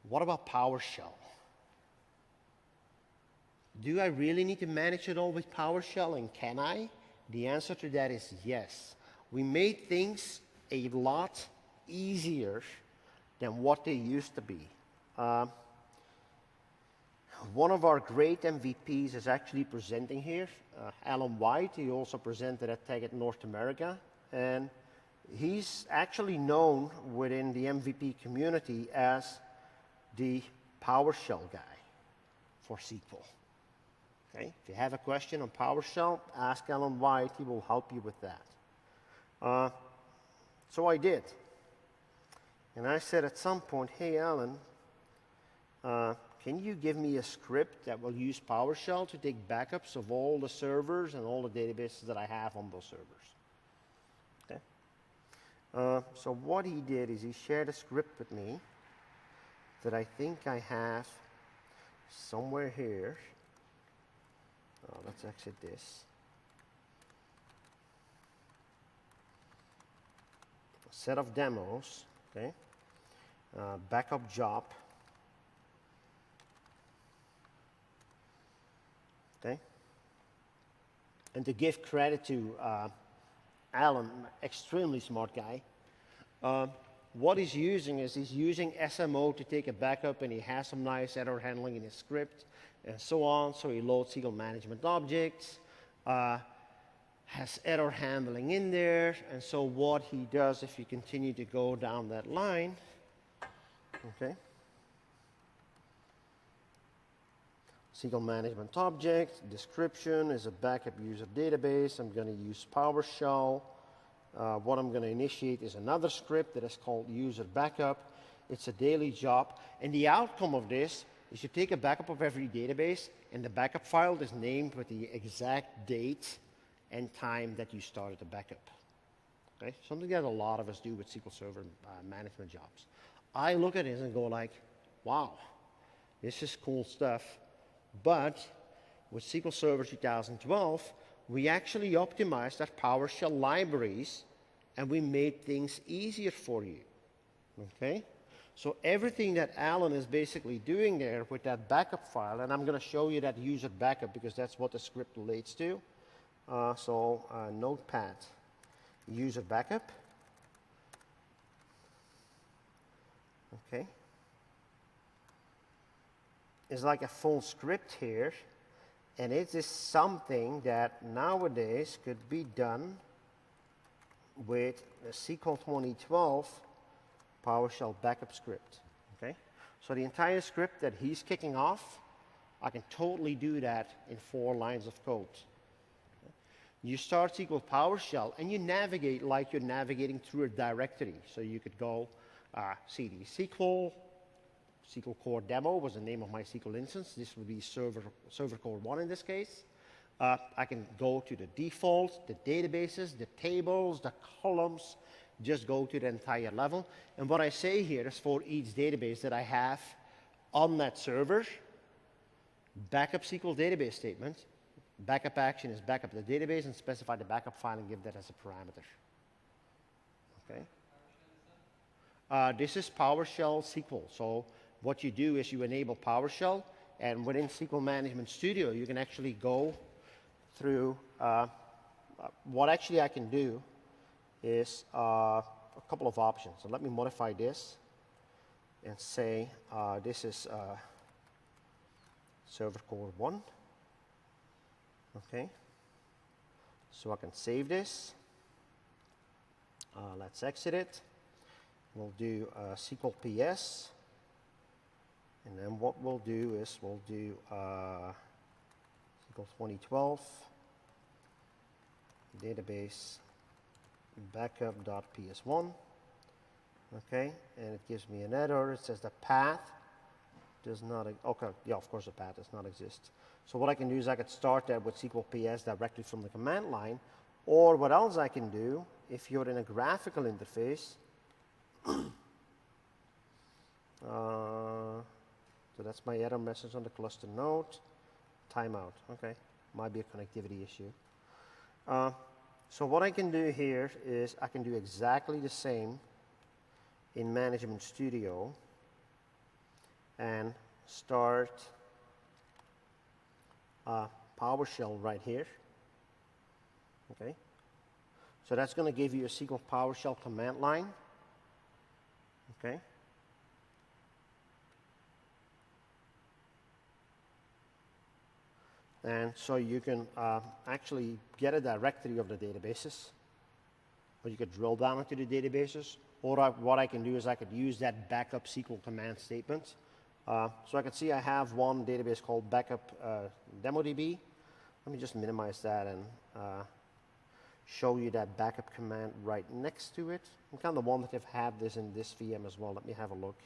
What about PowerShell? Do I really need to manage it all with PowerShell, and can I? The answer to that is yes. We made things a lot easier than what they used to be. One of our great MVPs is actually presenting here, Alan White. He also presented at TechEd North America, and he's actually known within the MVP community as the PowerShell guy for SQL. Okay? If you have a question on PowerShell, ask Alan White. He will help you with that. So I did. And I said at some point, hey, Alan, can you give me a script that will use PowerShell to take backups of all the servers and all the databases that I have on those servers? Okay. So what he did is he shared a script with me that I think I have somewhere here. Let's exit this. A set of demos, okay? Backup job. Okay? And to give credit to Alan, extremely smart guy, what he's using is he's using SMO to take a backup, and he has some nice error handling in his script and so on. So he loads SQL management objects, has error handling in there, and so what he does, if you continue to go down that line, okay, SQL management object, description is a backup user database. I'm going to use PowerShell. What I'm going to initiate is another script that is called user backup. It's a daily job. And the outcome of this is you take a backup of every database, and the backup file is named with the exact date and time that you started the backup. Okay? Something that a lot of us do with SQL Server management jobs. I look at this and go like, wow, this is cool stuff. But with SQL Server 2012, we actually optimized our PowerShell libraries, and we made things easier for you. Okay? So everything that Alan is basically doing there with that backup file, and I'm going to show you that user backup because that's what the script relates to. Notepad, user backup. Okay. It's like a full script here, and it is something that nowadays could be done with the SQL 2012 PowerShell backup script. Okay, so the entire script that he's kicking off, I can totally do that in 4 lines of code. Okay. You start SQL PowerShell, and you navigate like you're navigating through a directory. So you could go cd SQL. SQL Core Demo was the name of my SQL instance. This would be server Core 1 in this case. I can go to the defaults, the databases, the tables, the columns, just go to the entire level. And what I say here is for each database that I have on that server, backup SQL database statement, backup action is backup the database and specify the backup file and give that as a parameter. Okay. This is PowerShell SQL. So what you do is you enable PowerShell, and within SQL Management Studio, you can actually go through, what actually I can do is a couple of options. So let me modify this and say this is Server Core 1. Okay. So I can save this. Let's exit it. We'll do SQL PS. And then what we'll do is we'll do SQL 2012 database backup.ps1. Okay, and it gives me an error. It says the path does not, okay, yeah, of course the path does not exist. So what I can do is I could start that with SQL PS directly from the command line, or what else I can do, if you're in a graphical interface, so that's my error message on the cluster node. Timeout. Okay, might be a connectivity issue. So what I can do here is I can do exactly the same in Management Studio and start PowerShell right here. Okay, so that's going to give you a SQL PowerShell command line. Okay. And so you can actually get a directory of the databases, or you could drill down into the databases, or what I can do is I could use that backup SQL command statement So I can see I have one database called backup DemoDB. Let me just minimize that and show you that backup command right next to it. I'm kind of wondering if I have this in this VM as well. Let me have a look.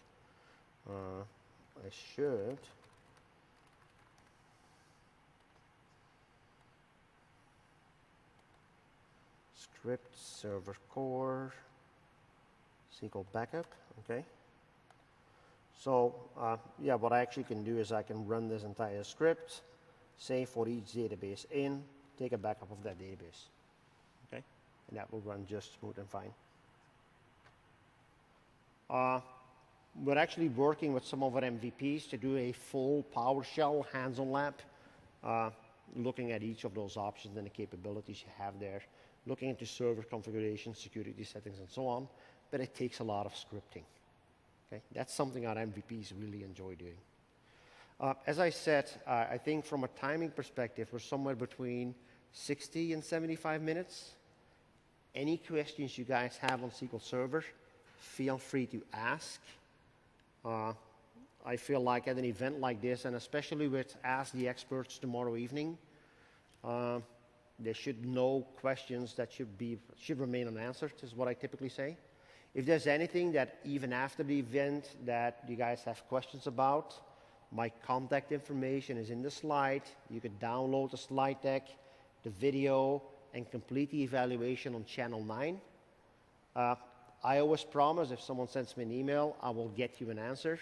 I should. Script, server core, SQL backup, okay. So yeah, what I actually can do is I can run this entire script, say for each database in, take a backup of that database, okay, and that will run just smooth and fine. We're actually working with some of our MVPs to do a full PowerShell hands-on lab, looking at each of those options and the capabilities you have there, looking into server configuration, security settings, and so on, but it takes a lot of scripting. Okay? That's something our MVPs really enjoy doing. As I said, I think from a timing perspective, we're somewhere between 60 and 75 minutes. Any questions you guys have on SQL Server, feel free to ask. I feel like at an event like this, and especially with Ask the Experts tomorrow evening, there should no questions that should remain unanswered, is what I typically say. If there's anything that even after the event that you guys have questions about, my contact information is in the slide. You could download the slide deck, the video, and complete the evaluation on channel 9. I always promise if someone sends me an email, I will get you an answer.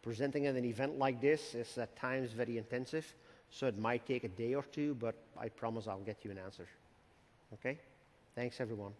Presenting at an event like this is at times very intensive, so it might take a day or two, but I promise I'll get you an answer. Okay? Thanks, everyone.